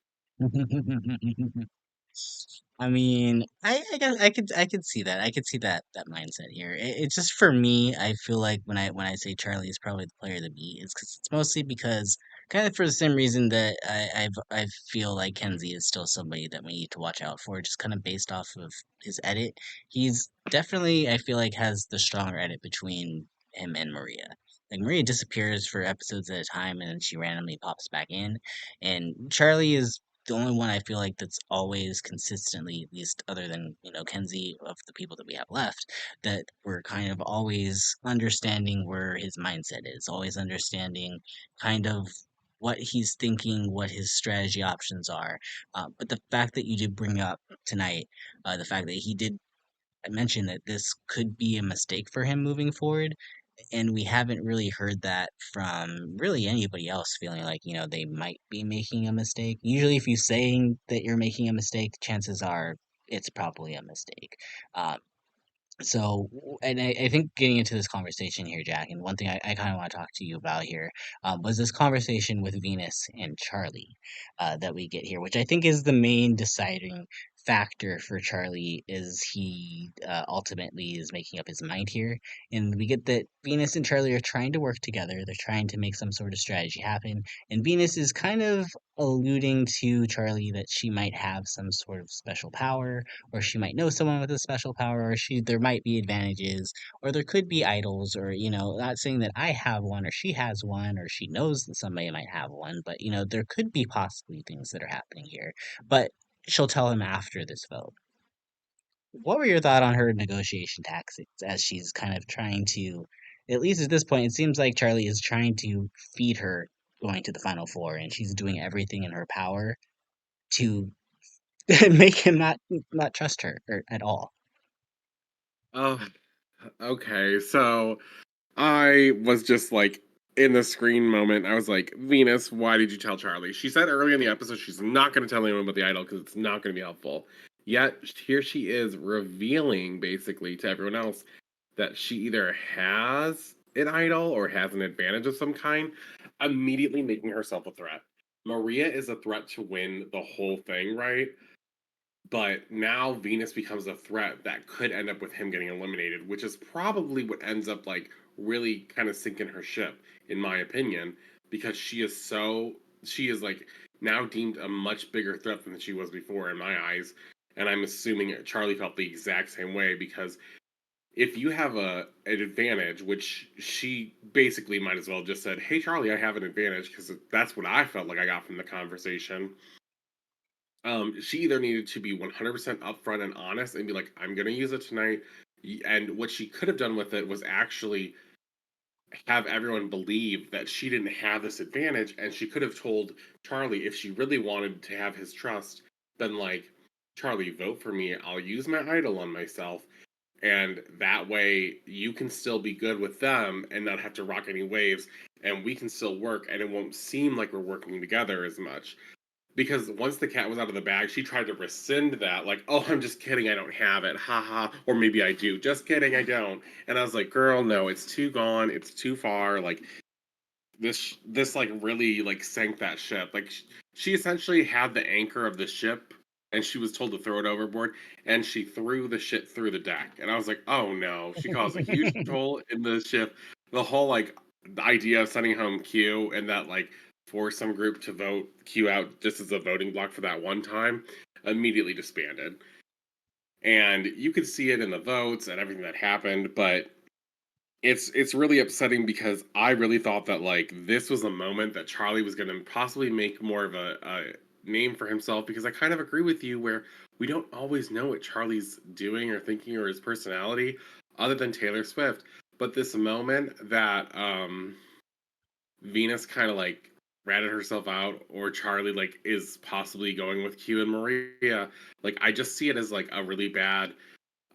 I mean, I guess I could see that. I could see that mindset here. It's just for me. I feel like when I say Charlie is probably the player to beat, it's mostly because kind of for the same reason that I feel like Kenzie is still somebody that we need to watch out for, just kind of based off of his edit. He's definitely I feel like has the stronger edit between him and Maria. Like Maria disappears for episodes at a time and then she randomly pops back in, and Charlie is the only one I feel like that's always consistently, at least other than, Kenzie of the people that we have left, that we're kind of always understanding where his mindset is, always understanding kind of what he's thinking, what his strategy options are. But the fact that you did bring up tonight, the fact that he did mention that this could be a mistake for him moving forward, and we haven't really heard that from really anybody else feeling like they might be making a mistake. Usually if you're saying that you're making a mistake, chances are it's probably a mistake. um, and I think getting into this conversation here, Jack, and one thing I kind of want to talk to you about here, was this conversation with Venus and Charlie, that we get here, which I think is the main deciding factor for Charlie, is he ultimately is making up his mind here. And we get that Venus and Charlie are trying to work together, they're trying to make some sort of strategy happen, and Venus is kind of alluding to Charlie that she might have some sort of special power, or she might know someone with a special power, or there might be advantages, or there could be idols, or not saying that I have one or she has one or she knows that somebody might have one, but there could be possibly things that are happening here. But she'll tell him after this vote. What were your thoughts on her negotiation tactics as she's kind of trying to, at least at this point, it seems like Charlie is trying to feed her going to the final four, and she's doing everything in her power to make him not trust her at all. Oh, okay. So I was just like in the screen moment. I was like, Venus, why did you tell Charlie? She said earlier in the episode she's not going to tell anyone about the idol because it's not going to be helpful. Yet here she is revealing basically to everyone else that she either has an idol or has an advantage of some kind, immediately making herself a threat. Maria is a threat to win the whole thing, right? But now Venus becomes a threat that could end up with him getting eliminated, which is probably what ends up like really kind of sinking her ship, in my opinion, because she is like now deemed a much bigger threat than she was before in my eyes. And I'm assuming Charlie felt the exact same way because if you have an advantage, which she basically might as well just said, "Hey Charlie, I have an advantage," because that's what I felt like I got from the conversation. She either needed to be 100% upfront and honest and be like, I'm going to use it tonight. And what she could have done with it was actually have everyone believe that she didn't have this advantage. And she could have told Charlie, if she really wanted to have his trust, then like, Charlie, vote for me. I'll use my idol on myself. And that way you can still be good with them and not have to rock any waves. And we can still work and it won't seem like we're working together as much, because once the cat was out of the bag, she tried to rescind that, like, "Oh, I'm just kidding, I don't have it, haha," or maybe I do. Just kidding, I don't. And I was like, "Girl, no, it's too gone, it's too far." Like this, like really like sank that ship. Like she essentially had the anchor of the ship and she was told to throw it overboard, and she threw the shit through the deck. And I was like, oh no, she caused a huge hole in the ship. The whole like the idea of sending home Q and that like for some group to vote Q out just as a voting block for that one time immediately disbanded. And you could see it in the votes and everything that happened, but it's really upsetting because I really thought that like this was a moment that Charlie was going to possibly make more of a name for himself, because I kind of agree with you where we don't always know what Charlie's doing or thinking or his personality other than Taylor Swift. But this moment that Venus kind of like ratted herself out, or Charlie like is possibly going with Q and Maria, like I just see it as like a really bad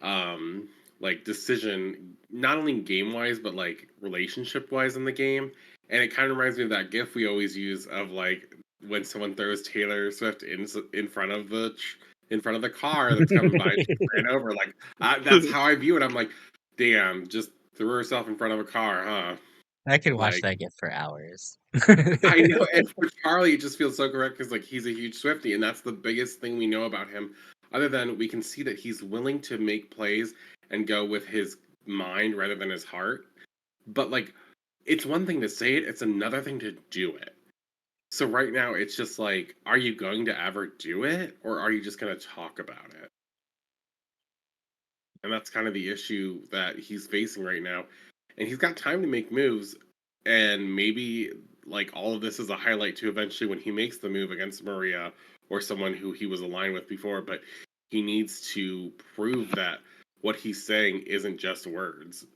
um like decision, not only game wise but like relationship wise in the game. And it kind of reminds me of that gif we always use of like when someone throws Taylor Swift in front of in front of the car that's coming by and she ran over. Like that's how I view it. I'm like, damn, just threw herself in front of a car, huh? I could watch Like that GIF for hours. I know, and for Charlie, it just feels so correct because like he's a huge Swiftie, and that's the biggest thing we know about him. Other than we can see that he's willing to make plays and go with his mind rather than his heart. But like, it's one thing to say it; it's another thing to do it. So right now, it's just like, are you going to ever do it, or are you just going to talk about it? And that's kind of the issue that he's facing right now. And he's got time to make moves, and maybe like all of this is a highlight to eventually when he makes the move against Maria or someone who he was aligned with before, but he needs to prove that what he's saying isn't just words.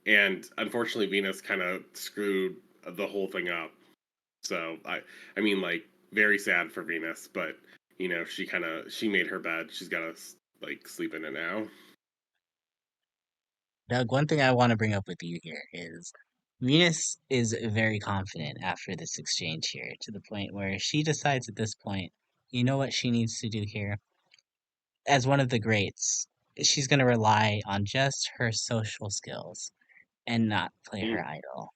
And unfortunately Venus kind of screwed the whole thing up. So I mean like very sad for Venus, but you know, she made her bed. She's got to like sleep in it now. Doug, one thing I want to bring up with you here is Venus is very confident after this exchange here, to the point where she decides at this point, you know what she needs to do here? As one of the greats, she's going to rely on just her social skills and not play her Mm, idol.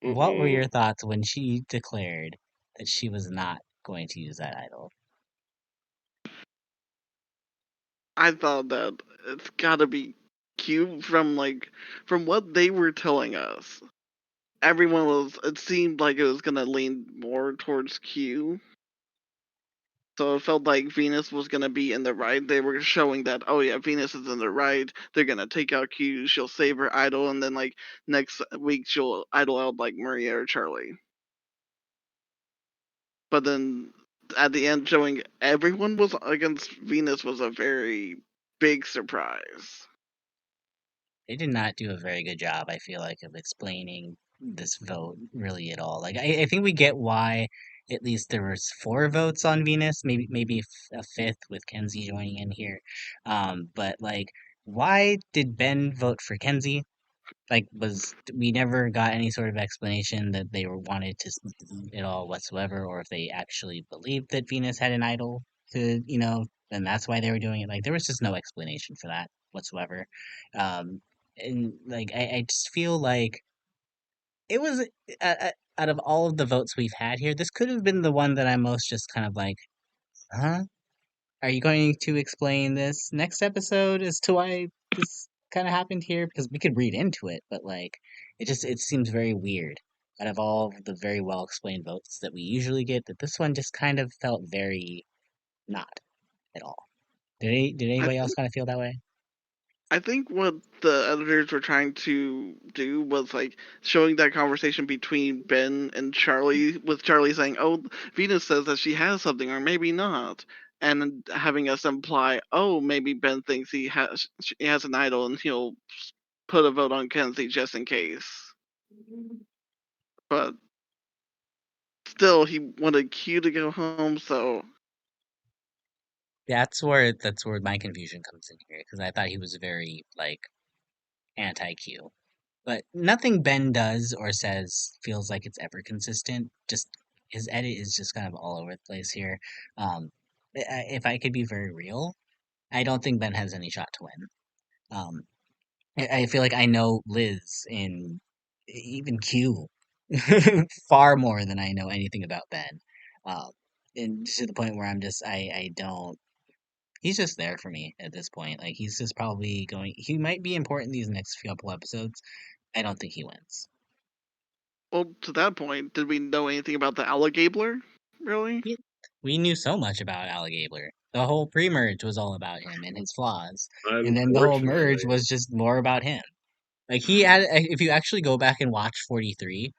What were your mm-mm. thoughts when she declared that she was not going to use that idol? I thought that it's gotta be Q from from what they were telling us. Everyone was it seemed like it was gonna lean more towards Q. So it felt like Venus was gonna be in the right. They were showing that, oh yeah, Venus is in the right. They're gonna take out Q. She'll save her idol, and then like next week she'll idol out like Maria or Charlie. But then at the end, showing everyone was against Venus was a very big surprise. They did not do a very good job, I feel like, of explaining this vote really at all. Like, I think we get why at least there was four votes on Venus, maybe a fifth with Kenzie joining in here. But like, why did Ben vote for Kenzie? Like, was we never got any sort of explanation that they were wanted to at all whatsoever, or if they actually believed that Venus had an idol to, and that's why they were doing it. Like, there was just no explanation for that whatsoever. And like, I just feel like it was out of all of the votes we've had here, this could have been the one that I'm most just kind of like, huh? Are you going to explain this next episode as to why this kind of happened here? Because we could read into it, but like it seems very weird. Out of all of the very well explained votes that we usually get, that this one just kind of felt very not at all. Did I anybody else think kind of feel that way? I think what the editors were trying to do was like showing that conversation between Ben and Charlie, with Charlie saying, "Oh, Venus says that she has something, or maybe not," and having us imply, "Oh, maybe Ben thinks he has an idol, and he'll put a vote on Kenzie just in case." But still, he wanted Q to go home, so That's where my confusion comes in here, because I thought he was very like anti-Q. But nothing Ben does or says feels like it's ever consistent. Just his edit is just kind of all over the place here. Um, if I could be very real, I don't think Ben has any shot to win. Um, I feel like I know Liz and even Q far more than I know anything about Ben. Uh, and to the point where I'm just I don't. He's just there for me at this point. Like he's just probably going. He might be important these next couple episodes. I don't think he wins. Well, to that point, did we know anything about the Alligabler? Really? He, we knew so much about Alligabler. The whole pre-merge was all about him and his flaws, and then the whole merge Unfortunately. was just more about him. Like he had, if you actually go back and watch 43,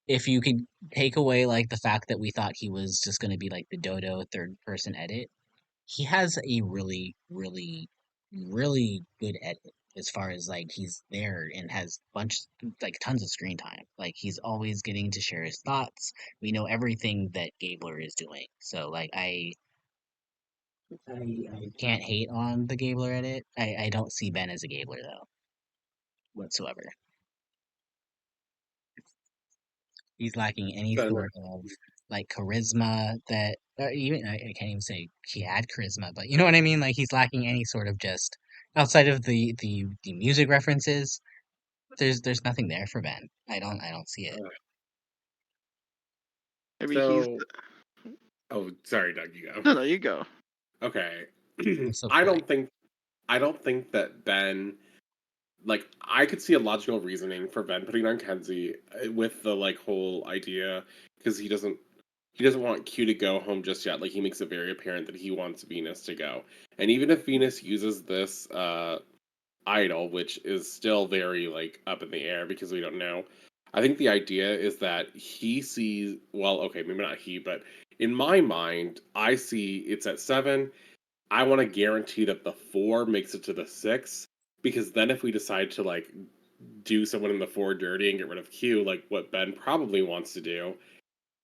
if you could take away like the fact that we thought he was just going to be like the dodo third person edit, he has a really, really, really good edit as far as like he's there and has bunch like tons of screen time. Like he's always getting to share his thoughts. We know everything that Gabler is doing. So like I can't hate on the Gabler edit. I don't see Ben as a Gabler though whatsoever. He's lacking any So, sort of like charisma that even I can't even say he had charisma, but you know what I mean? Like he's lacking any sort of just outside of the music references, there's nothing there for Ben. I don't see it. Maybe he's. so oh, sorry, Doug, you go. No, no, you go. Okay. I'm so I polite. don't think I don't think that Ben, like, I could see a logical reasoning for Ben putting on Kenzie with the like whole idea, because he doesn't want Q to go home just yet. Like, he makes it very apparent that he wants Venus to go. And even if Venus uses this idol, which is still very like up in the air because we don't know. I think the idea is that he sees, well, okay, maybe not he, but in my mind, I see it's at 7. I want to guarantee that the 4 makes it to the 6, because then if we decide to like do someone in the 4 dirty and get rid of Q, like what Ben probably wants to do,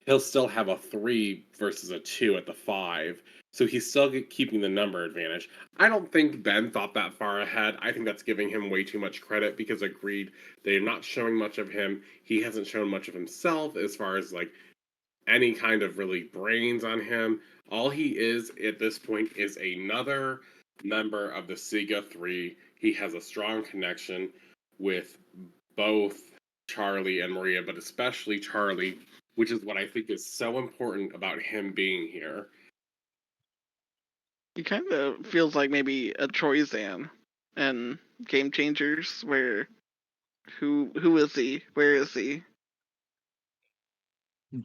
he'll still have a 3 versus a 2 at the 5. So he's still keeping the number advantage. I don't think Ben thought that far ahead. I think that's giving him way too much credit, because agreed, they're not showing much of him. He hasn't shown much of himself as far as like any kind of really brains on him. All he is at this point is another member of the Siga 3. He has a strong connection with both Charlie and Maria, but especially Charlie, which is what I think is so important about him being here. He kind of feels like maybe a Troyzan and Game Changers, where who is he? Where is he?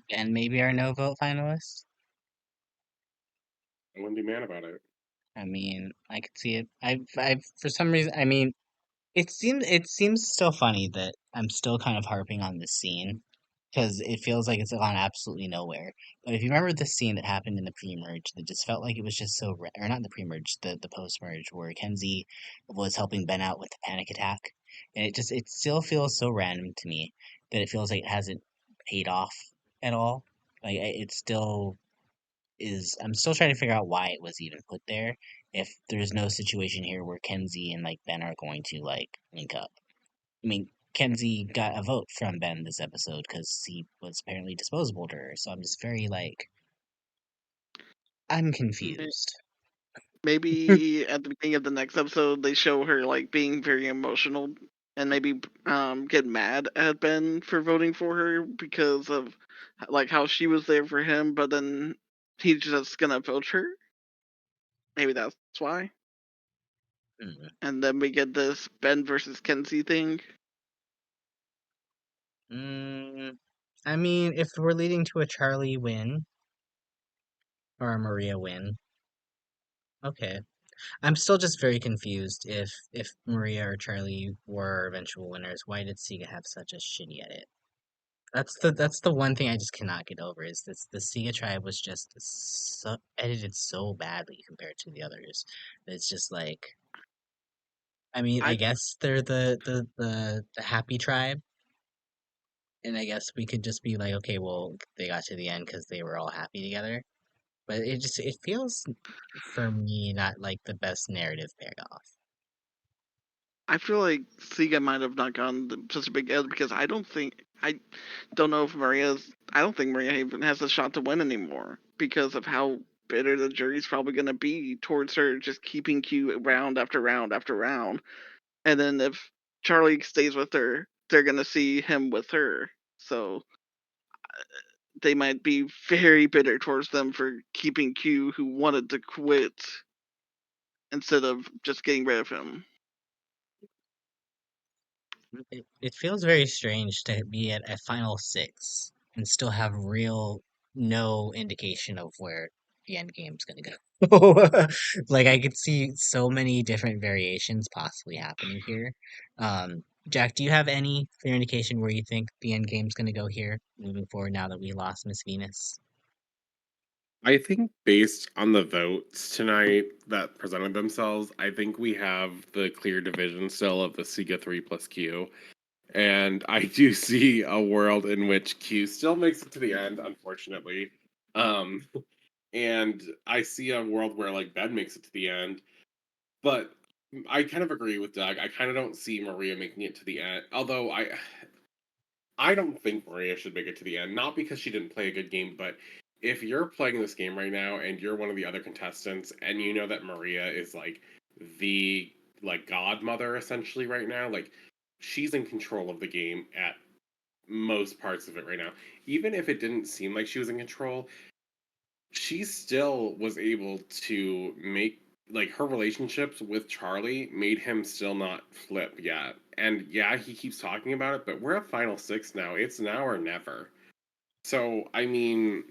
Ben maybe our no vote finalist. I wouldn't be mad about it. I mean, I could see it. I've for some reason. I mean, it seems still funny that I'm still kind of harping on this scene because it feels like it's gone absolutely nowhere. But if you remember the scene that happened in the pre-merge, that just felt like it was just so or not the pre-merge, the post-merge where Kenzie was helping Ben out with the panic attack, and it still feels so random to me that it feels like it hasn't paid off at all. Like it still is. I'm still trying to figure out why it was even put there if there's no situation here where Kenzie and like Ben are going to like link up. I mean, Kenzie got a vote from Ben this episode because he was apparently disposable to her. So I'm just very like, I'm confused. Maybe at the beginning of the next episode they show her like being very emotional and maybe get mad at Ben for voting for her because of like how she was there for him, but then he's just gonna vote her. Maybe that's why. Mm. And then we get this Ben versus Kenzie thing. Mm, I mean, if we're leading to a Charlie win or a Maria win, okay. I'm still just very confused if Maria or Charlie were eventual winners, why did Sega have such a shitty edit? That's the one thing I just cannot get over is this the Sega tribe was just so edited so badly compared to the others. It's just like I mean, I I guess they're the happy tribe, and I guess we could just be like, okay, well, they got to the end because they were all happy together. But it feels for me not like the best narrative payoff. I feel like Sega might have not gotten such a big edge because I don't know if I don't think Maria even has a shot to win anymore because of how bitter the jury's probably going to be towards her just keeping Q round after round after round. And then if Charlie stays with her, they're going to see him with her. So they might be very bitter towards them for keeping Q, who wanted to quit. instead of just getting rid of him. It feels very strange to be at a final six and still have real no indication of where the end game's gonna go. Like I could see so many different variations possibly happening here. Jack, do you have any clear indication where you think the end game's gonna go here moving forward now that we lost Miss Venus? I think based on the votes tonight that presented themselves, I think we have the clear division still of the Sega 3 plus Q. And I do see a world in which Q still makes it to the end, unfortunately. Um, and I see a world where like Ben makes it to the end. But I kind of agree with Doug. I kind of don't see Maria making it to the end. Although I don't think Maria should make it to the end, not because she didn't play a good game, but if you're playing this game right now and you're one of the other contestants and you know that Maria is like the like godmother essentially right now, like she's in control of the game at most parts of it right now. Even if it didn't seem like she was in control, she still was able to make like her relationships with Charlie made him still not flip yet. And yeah, he keeps talking about it, but we're at final six now. It's now or never. So I mean,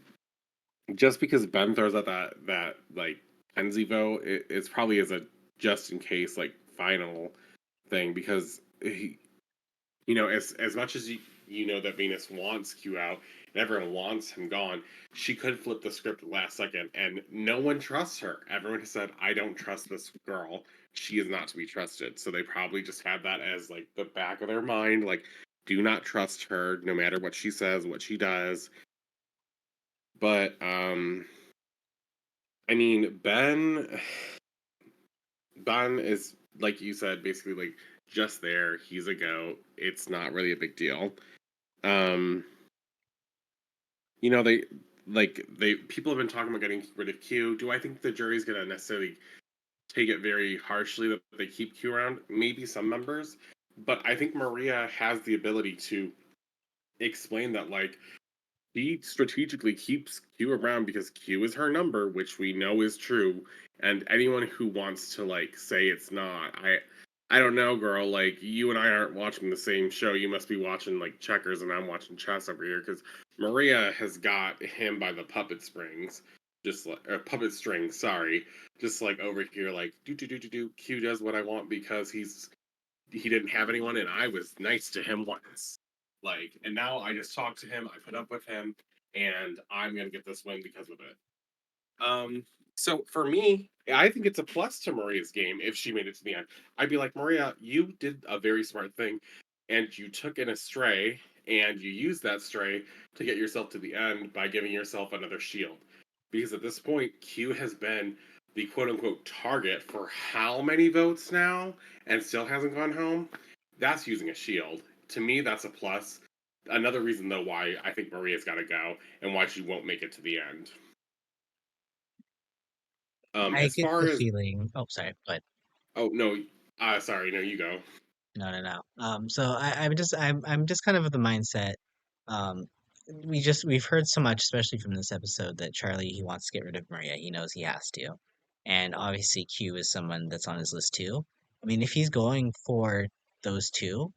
just because Ben throws out that like Kenzie vote, it's probably as a just in case like final thing because as much as you know that Venus wants Q out and everyone wants him gone, she could flip the script last second, and no one trusts her. Everyone has said, "I don't trust this girl. She is not to be trusted." So they probably just had that as like the back of their mind, like, do not trust her, no matter what she says, what she does. But I mean, Ben is like you said, basically like just there. He's a go. It's not really a big deal. Um, they people have been talking about getting rid of Q. Do I think the jury's gonna necessarily take it very harshly that they keep Q around? Maybe some members, but I think Maria has the ability to explain that like she strategically keeps Q around because Q is her number, which we know is true. And anyone who wants to like say it's not, I don't know, girl. Like you and I aren't watching the same show. You must be watching like checkers, and I'm watching chess over here because Maria has got him by the puppet springs, just like or puppet strings. Sorry, just like over here, like do. Q does what I want because he didn't have anyone, and I was nice to him once. Like, and now I just talk to him, I put up with him, and I'm gonna get this win because of it. Um, so for me, I think it's a plus to Maria's game if she made it to the end. I'd be like, Maria, you did a very smart thing, and you took in a stray, and you used that stray to get yourself to the end by giving yourself another shield. Because at this point, Q has been the quote unquote target for how many votes now, and still hasn't gone home? That's using a shield. To me, that's a plus. Another reason, though, why I think Maria's got to go and why she won't make it to the end. I As get far the as feeling. Oh, sorry, but oh no, sorry, no, you go. no. So I'm just kind of of the mindset. Um, we've heard so much, especially from this episode, that Charlie he wants to get rid of Maria. He knows he has to, and obviously Q is someone that's on his list too. I mean, if he's going for those two,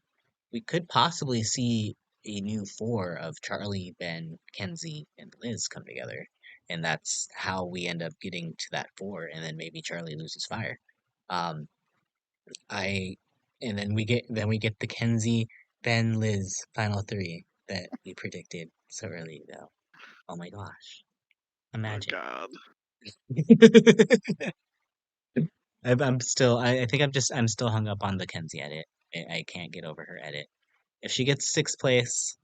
we could possibly see a new four of Charlie, Ben, Kenzie, and Liz come together, and that's how we end up getting to that four, and then maybe Charlie loses fire. Um, I and then we get the Kenzie, Ben, Liz final three that we predicted so early though. Oh my gosh, Oh imagine. God. I'm still I think I'm still hung up on the Kenzie edit. I can't get over her edit. If she gets sixth place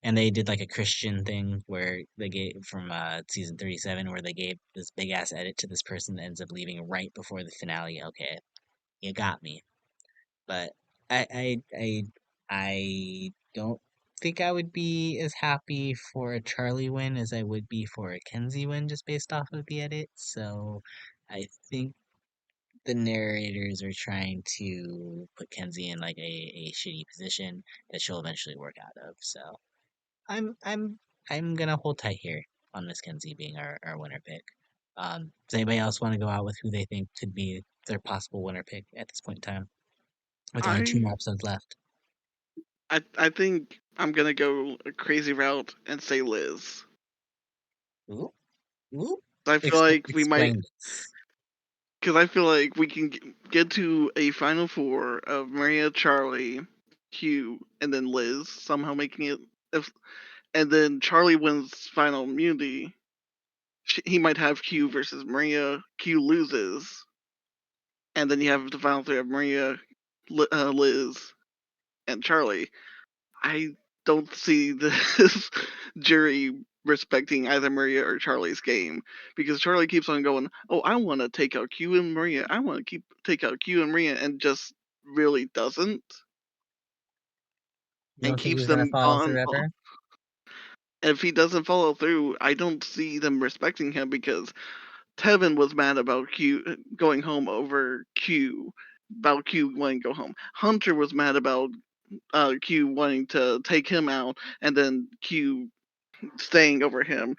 and they did like a Christian thing where they gave from season 37 where they gave this big ass edit to this person that ends up leaving right before the finale, okay, you got me. But I I I I don't think I would be as happy for a Charlie win as I would be for a Kenzie win just based off of the edit. So I think the narrators are trying to put Kenzie in like a shitty position that she'll eventually work out of. So I'm I'm I'm gonna hold tight here on Miss Kenzie being our winner pick. Does anybody else want to go out with who they think could be their possible winner pick at this point in time, with only two more I episodes left. I think I'm gonna go a crazy route and say Liz. Ooh, ooh. I feel like we might, Explain this. because I feel like we can get to a final four of Maria, Charlie, Hugh, and then Liz somehow making it. If and then Charlie wins final immunity, he might have Q versus Maria. Q loses, and then you have the final three of Maria, Liz, and Charlie. I don't see this jury respecting either Maria or Charlie's game because Charlie keeps on going, "Oh, I want to take out Q and Maria. I want to take out Q and Maria," and just really doesn't, You and don't think keeps he's gonna them follow on. through ever? If he doesn't follow through, I don't see them respecting him because Tevin was mad about Q going home over Q, about Q wanting to go home. Hunter was mad about Q wanting to take him out, and then Q staying over him.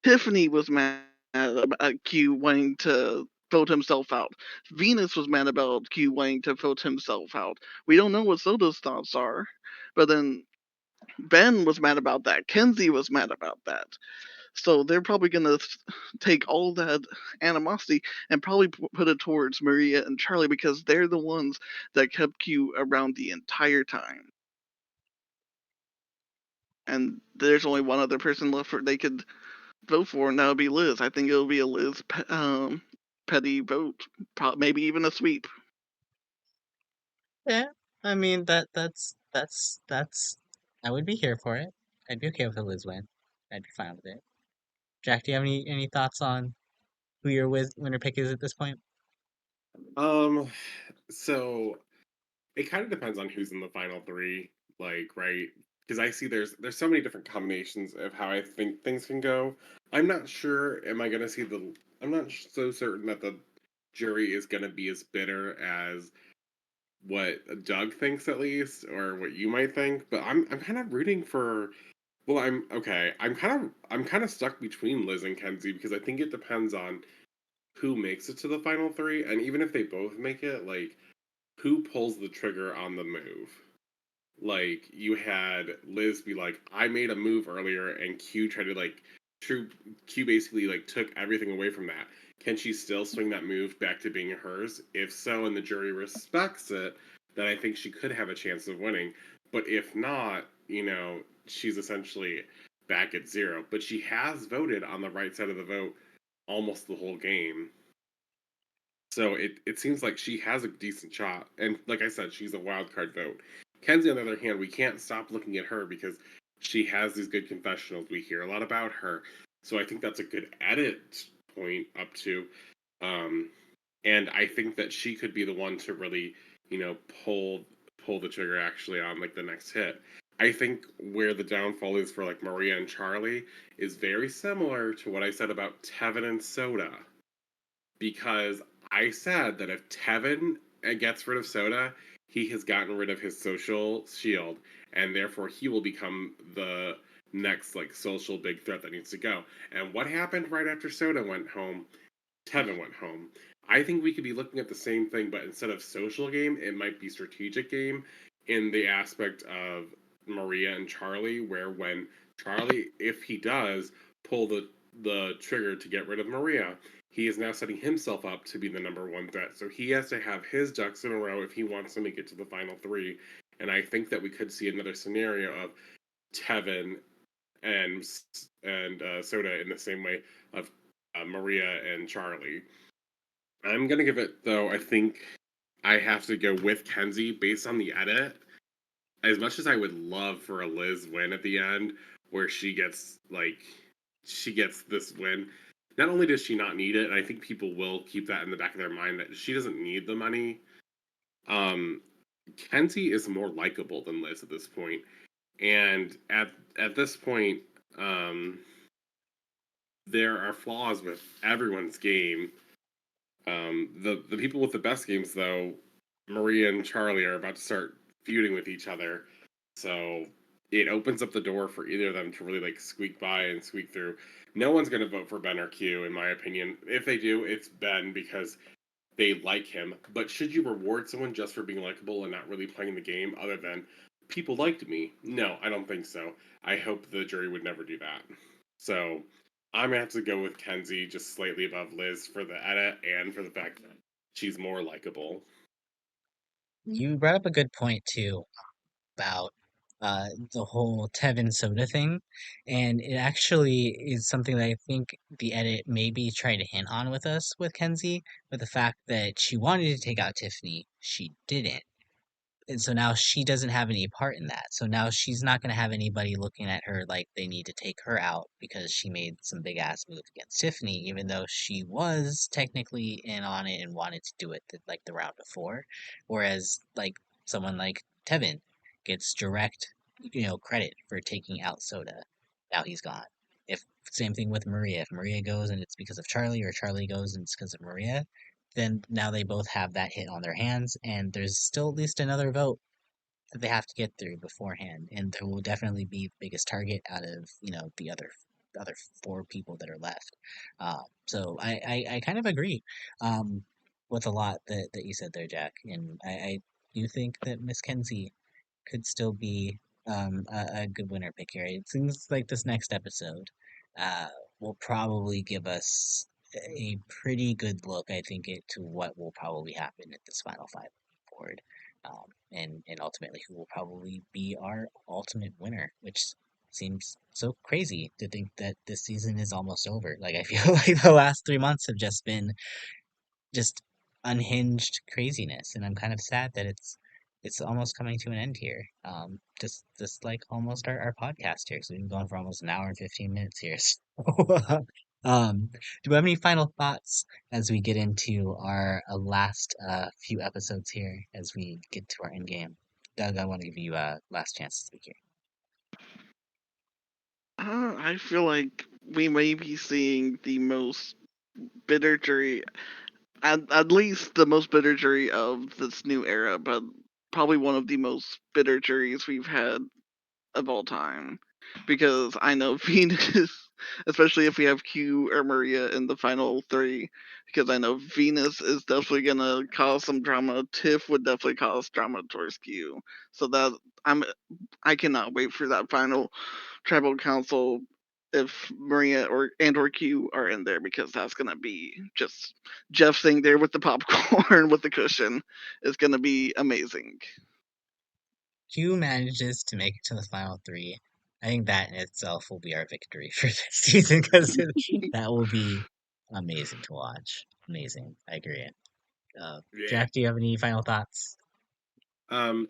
Tiffany was mad about Q wanting to vote himself out. Venus was mad about Q wanting to vote himself out. We don't know what Soda's thoughts are, but then Ben was mad about that. Kenzie was mad about that. So they're probably going to take all that animosity and probably put it towards Maria and Charlie because they're the ones that kept Q around the entire time. And there's only one other person left for they could vote for, and that would be Liz. I think it'll be a Liz petty vote, maybe even a sweep. Yeah, I mean that's. I would be here for it. I'd be okay with a Liz win. I'd be fine with it. Jack, do you have any thoughts on who your winner pick is at this point? Um, so it kind of depends on who's in the final three, like, right? Because I see there's so many different combinations of how I think things can go. I'm not sure. Am I gonna see the? I'm not so certain that the jury is gonna be as bitter as what Doug thinks, at least, or what you might think. But I'm kind of rooting for. Well, I'm okay. I'm kind of stuck between Liz and Kenzie because I think it depends on who makes it to the final three, and even if they both make it, like who pulls the trigger on the move. Like you had Liz be like, "I made a move earlier," and Q tried to like, true Q basically like took everything away from that. Can she still swing that move back to being hers? If so, and the jury respects it, then I think she could have a chance of winning. But if not, she's essentially back at zero. But she has voted on the right side of the vote almost the whole game. So it seems like she has a decent shot. And like I said, she's a wild card vote. Kenzie, on the other hand, we can't stop looking at her because she has these good confessionals. We hear a lot about her. So I think that's a good edit point up to. Um, and I think that she could be the one to really, you know, pull pull the trigger actually on like the next hit. I think where the downfall is for like Maria and Charlie is very similar to what I said about Tevin and Soda because I said that if Tevin gets rid of Soda, he has gotten rid of his social shield, and therefore he will become the next like social big threat that needs to go. And what happened right after Soda went home? Tevin went home. I think we could be looking at the same thing, but instead of social game, it might be strategic game in the aspect of Maria and Charlie, where when Charlie, if he does pull the trigger to get rid of Maria, he is now setting himself up to be the number one threat. So he has to have his ducks in a row if he wants to make it to the final three. And I think that we could see another scenario of Tevin and Soda in the same way of Maria and Charlie. I'm gonna give it though. I think I have to go with Kenzie based on the edit. As much as I would love for a Liz win at the end, where she gets this win. Not only does she not need it, and I think people will keep that in the back of their mind that she doesn't need the money. Um, Kenzie is more likable than Liz at this point, and at this point, um, there are flaws with everyone's game. The people with the best games, though, Maria and Charlie, are about to start feuding with each other. So it opens up the door for either of them to really like squeak by and squeak through. No one's going to vote for Ben or Q, in my opinion. If they do, it's Ben because they like him. But should you reward someone just for being likable and not really playing the game other than people liked me? No, I don't think so. I hope the jury would never do that. So I'm gonna have to go with Kenzie just slightly above Liz for the edit and for the fact that she's more likable. You brought up a good point too about the whole Tevin soda thing, and it actually is something that I think the edit maybe tried to hint on with us with Kenzie, with the fact that she wanted to take out Tiffany, she didn't. And so now she doesn't have any part in that. So now she's not going to have anybody looking at her like they need to take her out because she made some big ass move against Tiffany, even though she was technically in on it and wanted to do it like the round before. Whereas like someone like Tevin gets direct, credit for taking out Soda. Now he's gone. If same thing with Maria. If Maria goes and it's because of Charlie, or Charlie goes and it's because of Maria, then now they both have that hit on their hands, and there's still at least another vote that they have to get through beforehand, and there will definitely be the biggest target out of the other four people that are left. So I kind of agree with a lot that you said there, Jack, and I do think that Miss Kenzie could still be a good winner pick here. It seems like this next episode uh, will probably give us a pretty good look, I think, to what will probably happen at this final five board. And ultimately who will probably be our ultimate winner, which seems so crazy to think that this season is almost over. Like I feel like the last 3 months have just been just unhinged craziness, and I'm kind of sad that it's almost coming to an end here. Just like almost our podcast here, so we've been going for almost an hour and 15 minutes here. So, do we have any final thoughts as we get into our last few episodes here as we get to our end game? Doug, I want to give you a last chance to speak here. I feel like we may be seeing the most bitter jury, at least the most bitter jury of this new era, but probably one of the most bitter juries we've had of all time. Because I know Venus, especially if we have Q or Maria in the final three, because I know Venus is definitely gonna cause some drama. Tiff would definitely cause drama towards Q. So that I'm I cannot wait for that final tribal council if Maria or Q are in there, because that's gonna be just Jeff sitting there with the popcorn with the cushion is gonna be amazing. Q manages to make it to the final three. I think that in itself will be our victory for this season because that will be amazing to watch. Amazing. I agree. Yeah. Jack, do you have any final thoughts?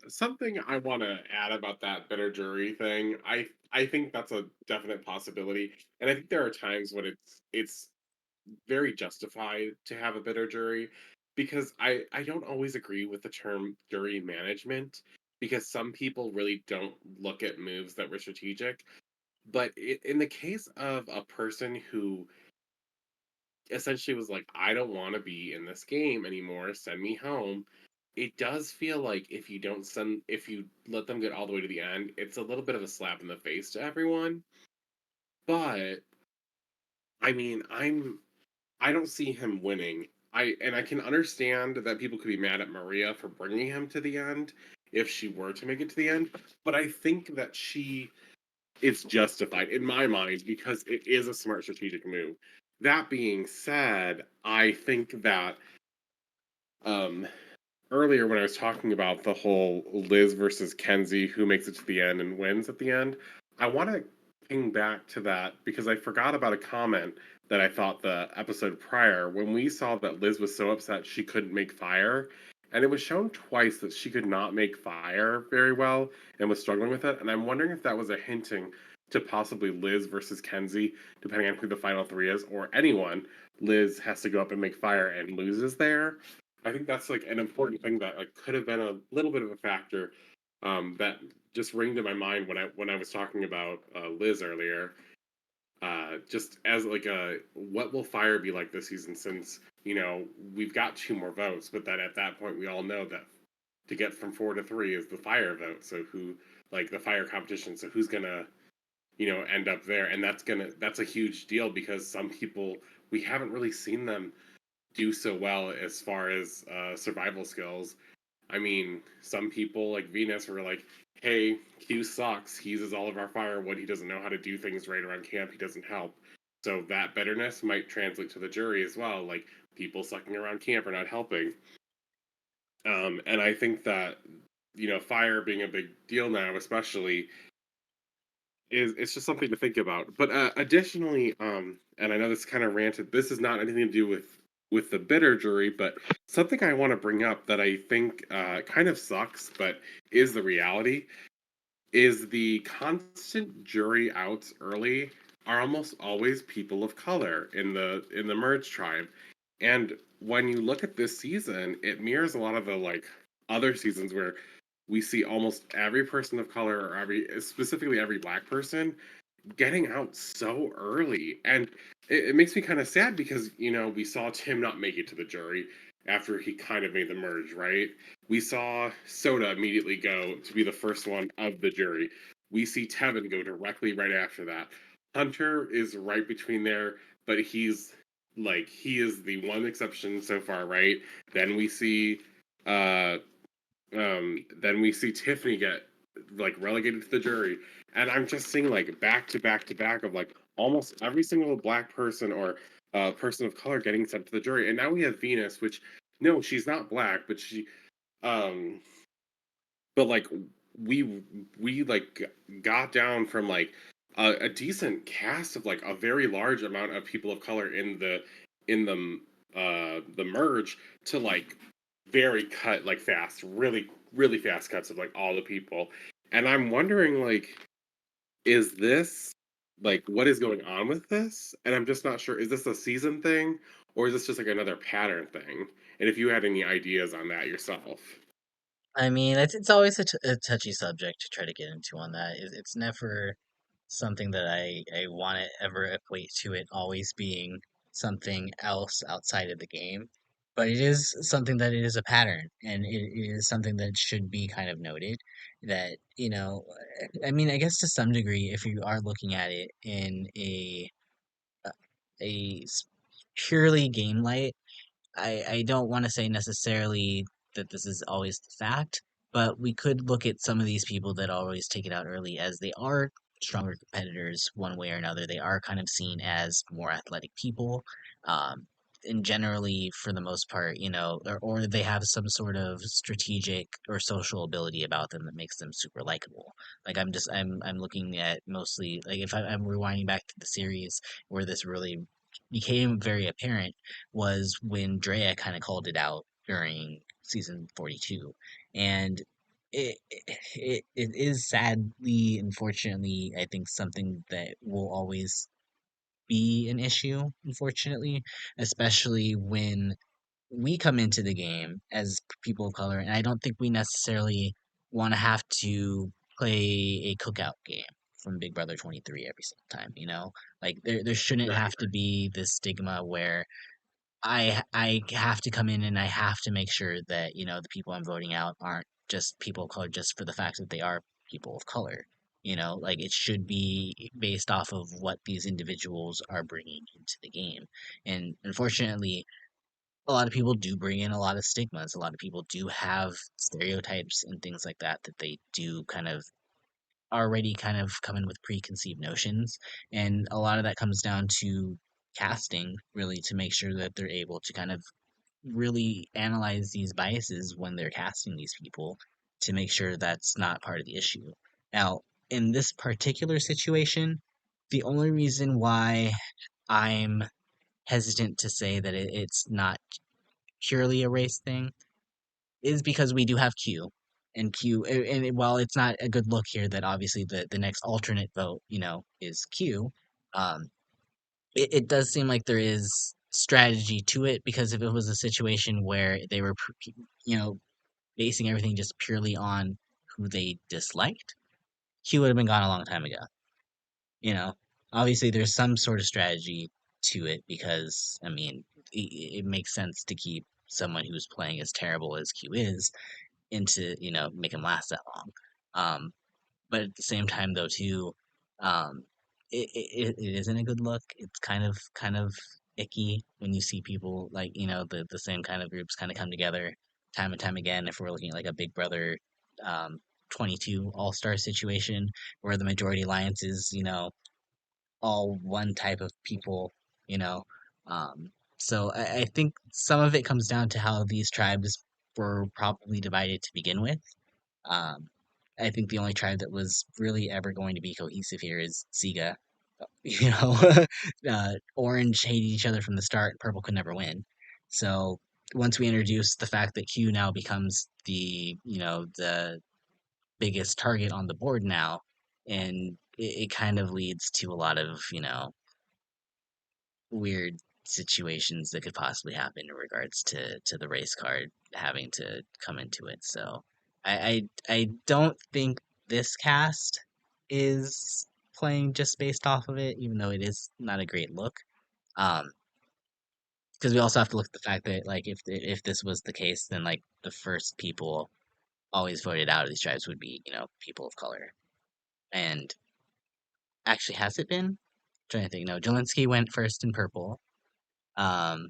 Something I want to add about that bitter jury thing. I think that's a definite possibility, and I think there are times when it's very justified to have a bitter jury, because I don't always agree with the term jury management, because some people really don't look at moves that were strategic. But in the case of a person who essentially was like, I don't want to be in this game anymore, send me home. It does feel like if you let them get all the way to the end, it's a little bit of a slap in the face to everyone. But I mean, I don't see him winning. I can understand that people could be mad at Maria for bringing him to the end if she were to make it to the end, but I think that it's justified in my mind because it is a smart strategic move. That being said, I think that um earlier when I was talking about the whole Liz versus Kenzie, who makes it to the end and wins at the end, I want to ping back to that because I forgot about a comment that I thought the episode prior when we saw that Liz was so upset she couldn't make fire. And it was shown twice that she could not make fire very well and was struggling with it. And I'm wondering if that was a hinting to possibly Liz versus Kenzie, depending on who the final three is, or anyone. Liz has to go up and make fire and loses there. I think that's like an important thing that like could have been a little bit of a factor that just ringed in my mind when I was talking about Liz earlier. Just as like a what will fire be like this season, since we've got two more votes, but then at that point we all know that to get from 4 to 3 is the fire vote. So who like the fire competition? So who's gonna end up there? And that's a huge deal because some people we haven't really seen them do so well as far as survival skills. I mean, some people like Venus were like, "Hey, Q sucks. He uses all of our firewood. He doesn't know how to do things right around camp. He doesn't help." So that bitterness might translate to the jury as well. Like people sucking around camp are not helping. And I think that fire being a big deal now, especially, is it's just something to think about. But additionally, and I know this kind of ranted. This is not anything to do with the bitter jury, but something I want to bring up that I think kind of sucks, but is the reality, is the constant jury outs early are almost always people of color in the merge tribe. And when you look at this season, it mirrors a lot of the like other seasons where we see almost every person of color or every specifically every black person getting out so early. And it makes me kind of sad because, we saw Tim not make it to the jury after he kind of made the merge, right? We saw Soda immediately go to be the first one of the jury. We see Tevin go directly right after that. Hunter is right between there, but he is the one exception so far, right? Then we see uh Tiffany get like relegated to the jury, and I'm just seeing like back to back to back of like almost every single black person or person of color getting sent to the jury, and now we have Venus, which no, she's not black, but um, but like we we got down from like a decent cast of like a very large amount of people of color in the merge to like very cut like fast, really fast cuts of like all the people. And I'm wondering like, is this like what is going on with this? And I'm just not sure, is this a season thing or is this just like another pattern thing? And if you had any ideas on that yourself. I mean, it's always a touchy subject to try to get into on that. It's never something that I want to ever equate to it always being something else outside of the game. But it is something that it is a pattern, and it is something that should be kind of noted. That, I mean, I guess to some degree, if you are looking at it in a purely game light, I don't want to say necessarily that this is always the fact, but we could look at some of these people that always take it out early as they are stronger competitors one way or another. They are kind of seen as more athletic people. Um, and generally, for the most part, or they have some sort of strategic or social ability about them that makes them super likable. Like I'm looking at mostly like if I'm rewinding back to the series where this really became very apparent was when Drea kind of called it out during season 42. And it is sadly, unfortunately, I think something that will always be an issue, unfortunately, especially when we come into the game as people of color. And I don't think we necessarily want to have to play a cookout game from Big Brother 23 every single time. Like there shouldn't Right. have to be this stigma where I have to come in and I have to make sure that, the people I'm voting out aren't just people of color just for the fact that they are people of color. Like it should be based off of what these individuals are bringing into the game. And unfortunately, a lot of people do bring in a lot of stigmas. A lot of people do have stereotypes and things like that that they do kind of already kind of come in with preconceived notions. And a lot of that comes down to casting, really, to make sure that they're able to kind of really analyze these biases when they're casting these people to make sure that's not part of the issue. Now, in this particular situation, the only reason why I'm hesitant to say that it's not purely a race thing is because we do have Q. And while it's not a good look here that obviously the next alternate vote, is Q, um, it does seem like there is strategy to it because if it was a situation where they were, you know, basing everything just purely on who they disliked, Q would have been gone a long time ago. You know, obviously there's some sort of strategy to it because I mean, it makes sense to keep someone who's playing as terrible as Q is and to make him last that long. But at the same time, though, too, um, it isn't a good look. It's kind of icky when you see people like, the same kind of groups kind of come together time and time again. If we're looking at like a Big Brother um, 22 All-Star situation where the majority alliance is, all one type of people, you know. So I think some of it comes down to how these tribes were probably divided to begin with. Um, I think the only tribe that was really ever going to be cohesive here is Siga. You know, Orange hated each other from the start, Purple could never win. So once we introduce the fact that Q now becomes the biggest target on the board now, and it kind of leads to a lot of, weird situations that could possibly happen in regards to the race card having to come into it. So I don't think this cast is playing just based off of it, even though it is not a great look. Um, because we also have to look at the fact that like if this was the case, then like the first people always voted out of these tribes would be people of color. And actually, has it been? I'm trying to think. No, Jelinski went first in purple. Um,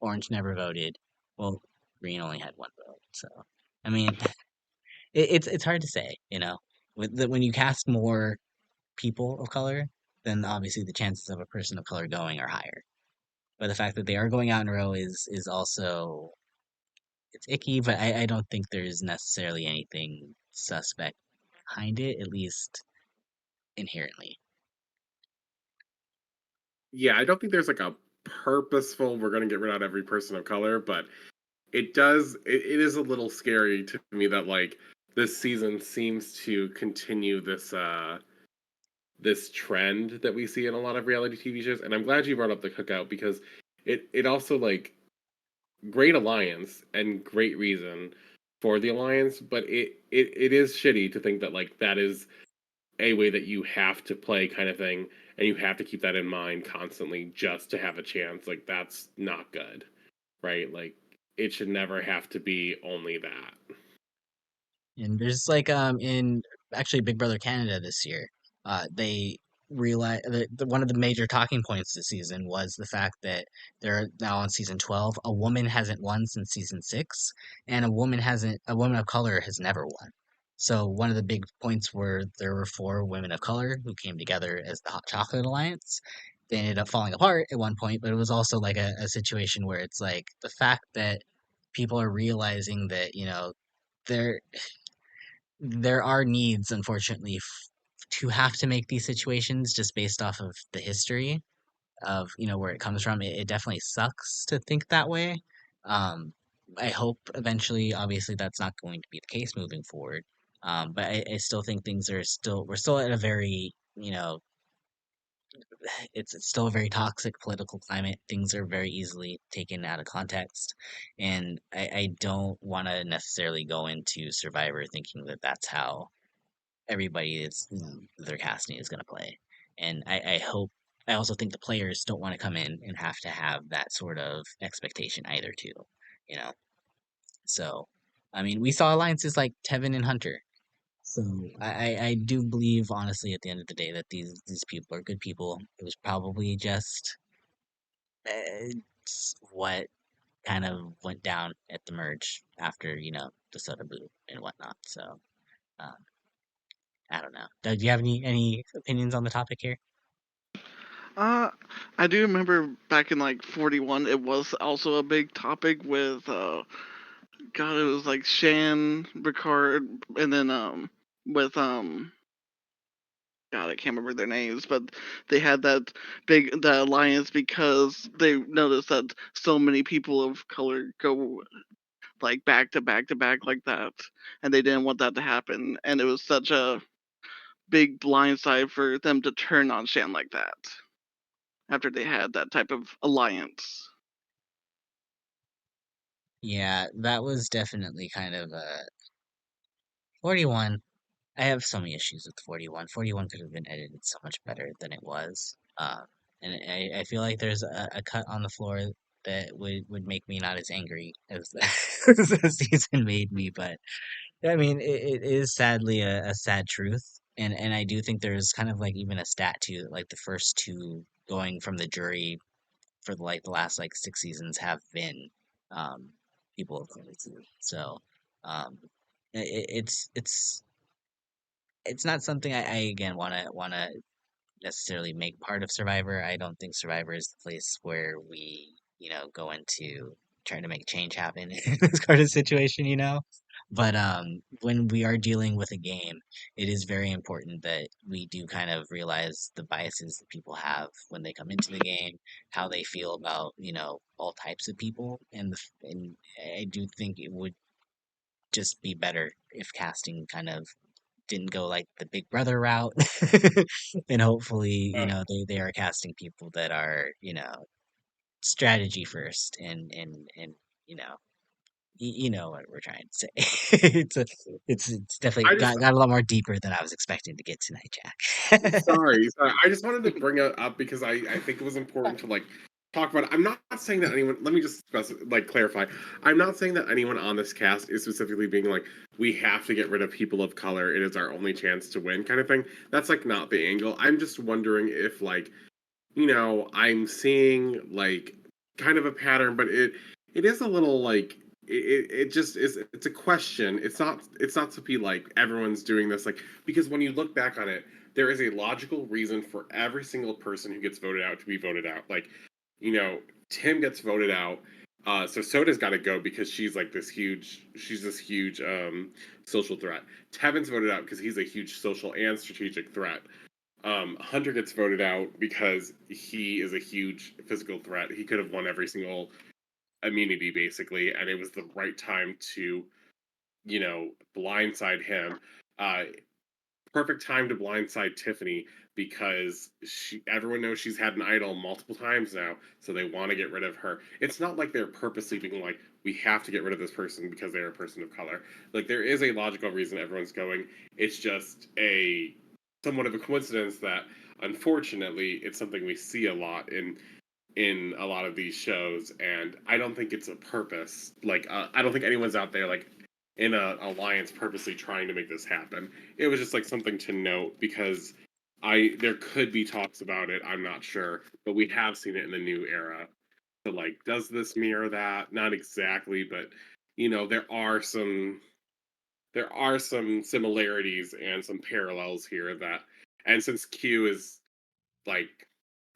Orange never voted. Well, Green only had one vote. So, I mean, it's hard to say, when you cast more people of color, then obviously the chances of a person of color going are higher. But the fact that they are going out in a row is also it's icky, but I don't think there's necessarily anything suspect behind it, at least inherently. Yeah, I don't think there's like a purposeful we're going to get rid of every person of color, but it is a little scary to me that like this season seems to continue this trend that we see in a lot of reality TV shows. And I'm glad you brought up the cookout because it also like great alliance and great reason for the alliance, but it is shitty to think that like that is a way that you have to play kind of thing, and you have to keep that in mind constantly just to have a chance. Like that's not good, right? Like it should never have to be only that. And there's like in actually Big Brother Canada this year, they realized that one of the major talking points this season was the fact that they're now on season 12. A woman hasn't won since season 6, and a woman of color has never won. So one of the big points were there were four women of color who came together as the Hot Chocolate Alliance. They ended up falling apart at one point, but it was also like a situation where it's like the fact that people are realizing that, there there are needs, unfortunately, to have to make these situations just based off of the history of where it comes from. It definitely sucks to think that way. Um, I hope eventually, obviously, that's not going to be the case moving forward. But I still think things are still we're still at a very it's still a very toxic political climate. Things are very easily taken out of context, and I don't want to necessarily go into Survivor thinking that that's how everybody is their casting is going to play. And I hope I also think the players don't want to come in and have to have that sort of expectation either too, you know. So I mean we saw alliances like Tevin and Hunter. So I do believe honestly at the end of the day that these people are good people. It was probably just what kind of went down at the merge after, the soda boot and whatnot. So um, I don't know. Do you have any opinions on the topic here? Uh, I do remember back in like 41, it was also a big topic with God, it was like Shan, Ricard, and then with God, I can't remember their names, but they had the alliance because they noticed that so many people of color go like back to back to back like that, and they didn't want that to happen, and it was such a big blindside for them to turn on Shan like that after they had that type of alliance. Yeah, that was definitely kind of 41. I have so many issues with 41. 41 could have been edited so much better than it was. And I feel like there's a cut on the floor that would make me not as angry as as the season made me. But I mean, it is sadly a sad truth. And I do think there's kind of like even a stat to like the first two going from the jury for like the last like 6 seasons have been um, people of color too. So um, it's not something I again wanna necessarily make part of Survivor. I don't think Survivor is the place where we, go into trying to make change happen in this kind of situation, you know? But when we are dealing with a game, it is very important that we do kind of realize the biases that people have when they come into the game, how they feel about, all types of people, and I do think it would just be better if casting kind of didn't go like the Big Brother route. And hopefully, they are casting people that are, strategy first and you know what we're trying to say. It's definitely I just got a lot more deeper than I was expecting to get tonight, Jack. sorry. I just wanted to bring it up because I think it was important to like talk about it. I'm not saying that anyone. Let me just clarify. I'm not saying that anyone on this cast is specifically being like we have to get rid of people of color. It is our only chance to win, kind of thing. That's like not the angle. I'm just wondering if like I'm seeing like kind of a pattern, but it is a little like it just is. It's a question. It's not to be like everyone's doing this like because when you look back on it, there is a logical reason for every single person who gets voted out to be voted out. Like you know, Tim gets voted out. So Soda's got to go because she's this huge social threat. Tevin's voted out because he's a huge social and strategic threat. Hunter gets voted out because he is a huge physical threat. He could have won every single immunity basically, and it was the right time to, blindside him. Uh, Perfect time to blindside Tiffany because everyone knows she's had an idol multiple times now, so they want to get rid of her. It's not like they're purposely being like, we have to get rid of this person because they're a person of color. Like there is a logical reason everyone's going. It's just a somewhat of a coincidence that unfortunately it's something we see a lot in a lot of these shows, and I don't think it's a purpose. Like I don't think anyone's out there like in a alliance purposely trying to make this happen. It was just like something to note because I there could be talks about it. I'm not sure, but we have seen it in the new era. So like, does this mirror that? Not exactly, but there are some similarities and some parallels here that, and since Q is like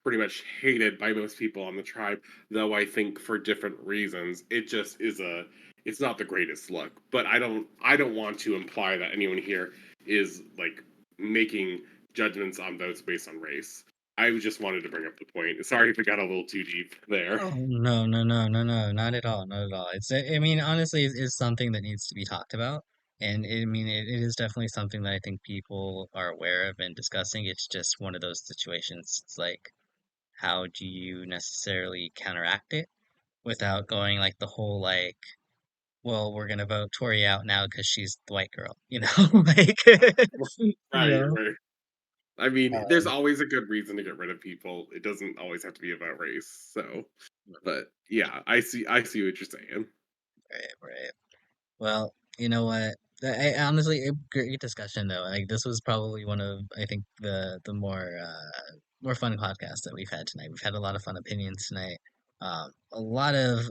pretty much hated by most people on the tribe, though I think for different reasons. It just is it's not the greatest look. But I don't want to imply that anyone here is like making judgments on votes based on race. I just wanted to bring up the point. Sorry if it got a little too deep there. Oh, no, no, no, no, no, not at all, not at all. I mean, honestly, it's something that needs to be talked about. And I mean, it is definitely something that I think people are aware of and discussing. It's just one of those situations. It's like, how do you necessarily counteract it without going like the whole like, well, we're gonna vote Tori out now because she's the white girl, like, you Right, know. right. I mean, there's Um, always a good reason to get rid of people. It doesn't always have to be about race. So, but yeah, I see what you're saying. right, right. Well, you know what? I honestly, a great discussion though. Like this was probably one of I think the more fun podcasts that we've had tonight. We've had a lot of fun opinions tonight. A lot of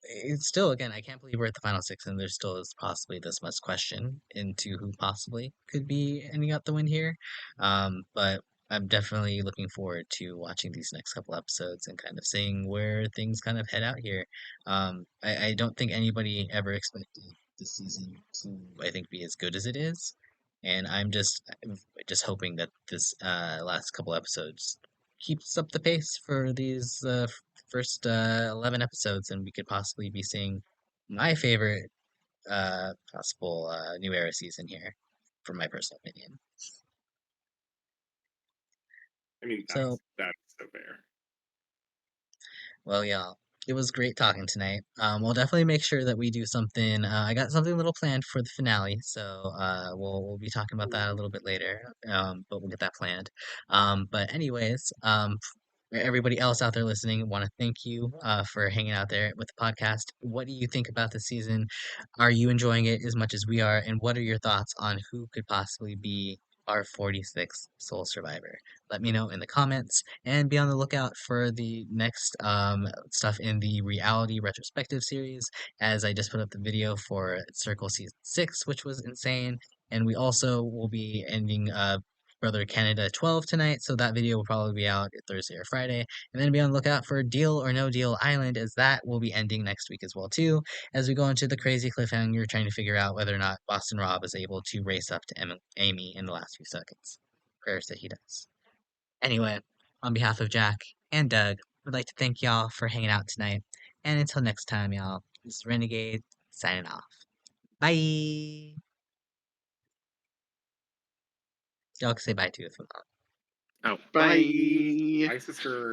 it's still again, I can't believe we're at the final six and there still is possibly this much question into who possibly could be ending up the win here. But I'm definitely looking forward to watching these next couple episodes and kind of seeing where things kind of head out here. I don't think anybody ever expected this season to, I think, be as good as it is. And I'm just hoping that this last couple episodes keeps up the pace for these first 11 episodes, and we could possibly be seeing my favorite possible New Era season here, from my personal opinion. I mean, So, that's so fair. well, y'all, it was great talking tonight. We'll definitely make sure that we do something. I got something a little planned for the finale, so we'll be talking about that a little bit later. But we'll get that planned. But anyways, for everybody else out there listening, want to thank you for hanging out there with the podcast. What do you think about the season? Are you enjoying it as much as we are? And what are your thoughts on who could possibly be our 46th Soul Survivor? Let me know in the comments and be on the lookout for the next stuff in the reality retrospective series, as I just put up the video for Circle Season 6, which was insane. And we also will be ending Brother Canada 12 tonight, so that video will probably be out Thursday or Friday. And then be on the lookout for Deal or No Deal Island, as that will be ending next week as well too, as we go into the crazy cliffhanger trying to figure out whether or not Boston Rob is able to race up to Amy in the last few seconds. Prayers that he does. Anyway, on behalf of Jack and Doug, we'd like to thank y'all for hanging out tonight. And until next time, y'all, this is Renegayde signing off. Bye! Y'all can say bye too if you want. Oh, Bye. bye, sister.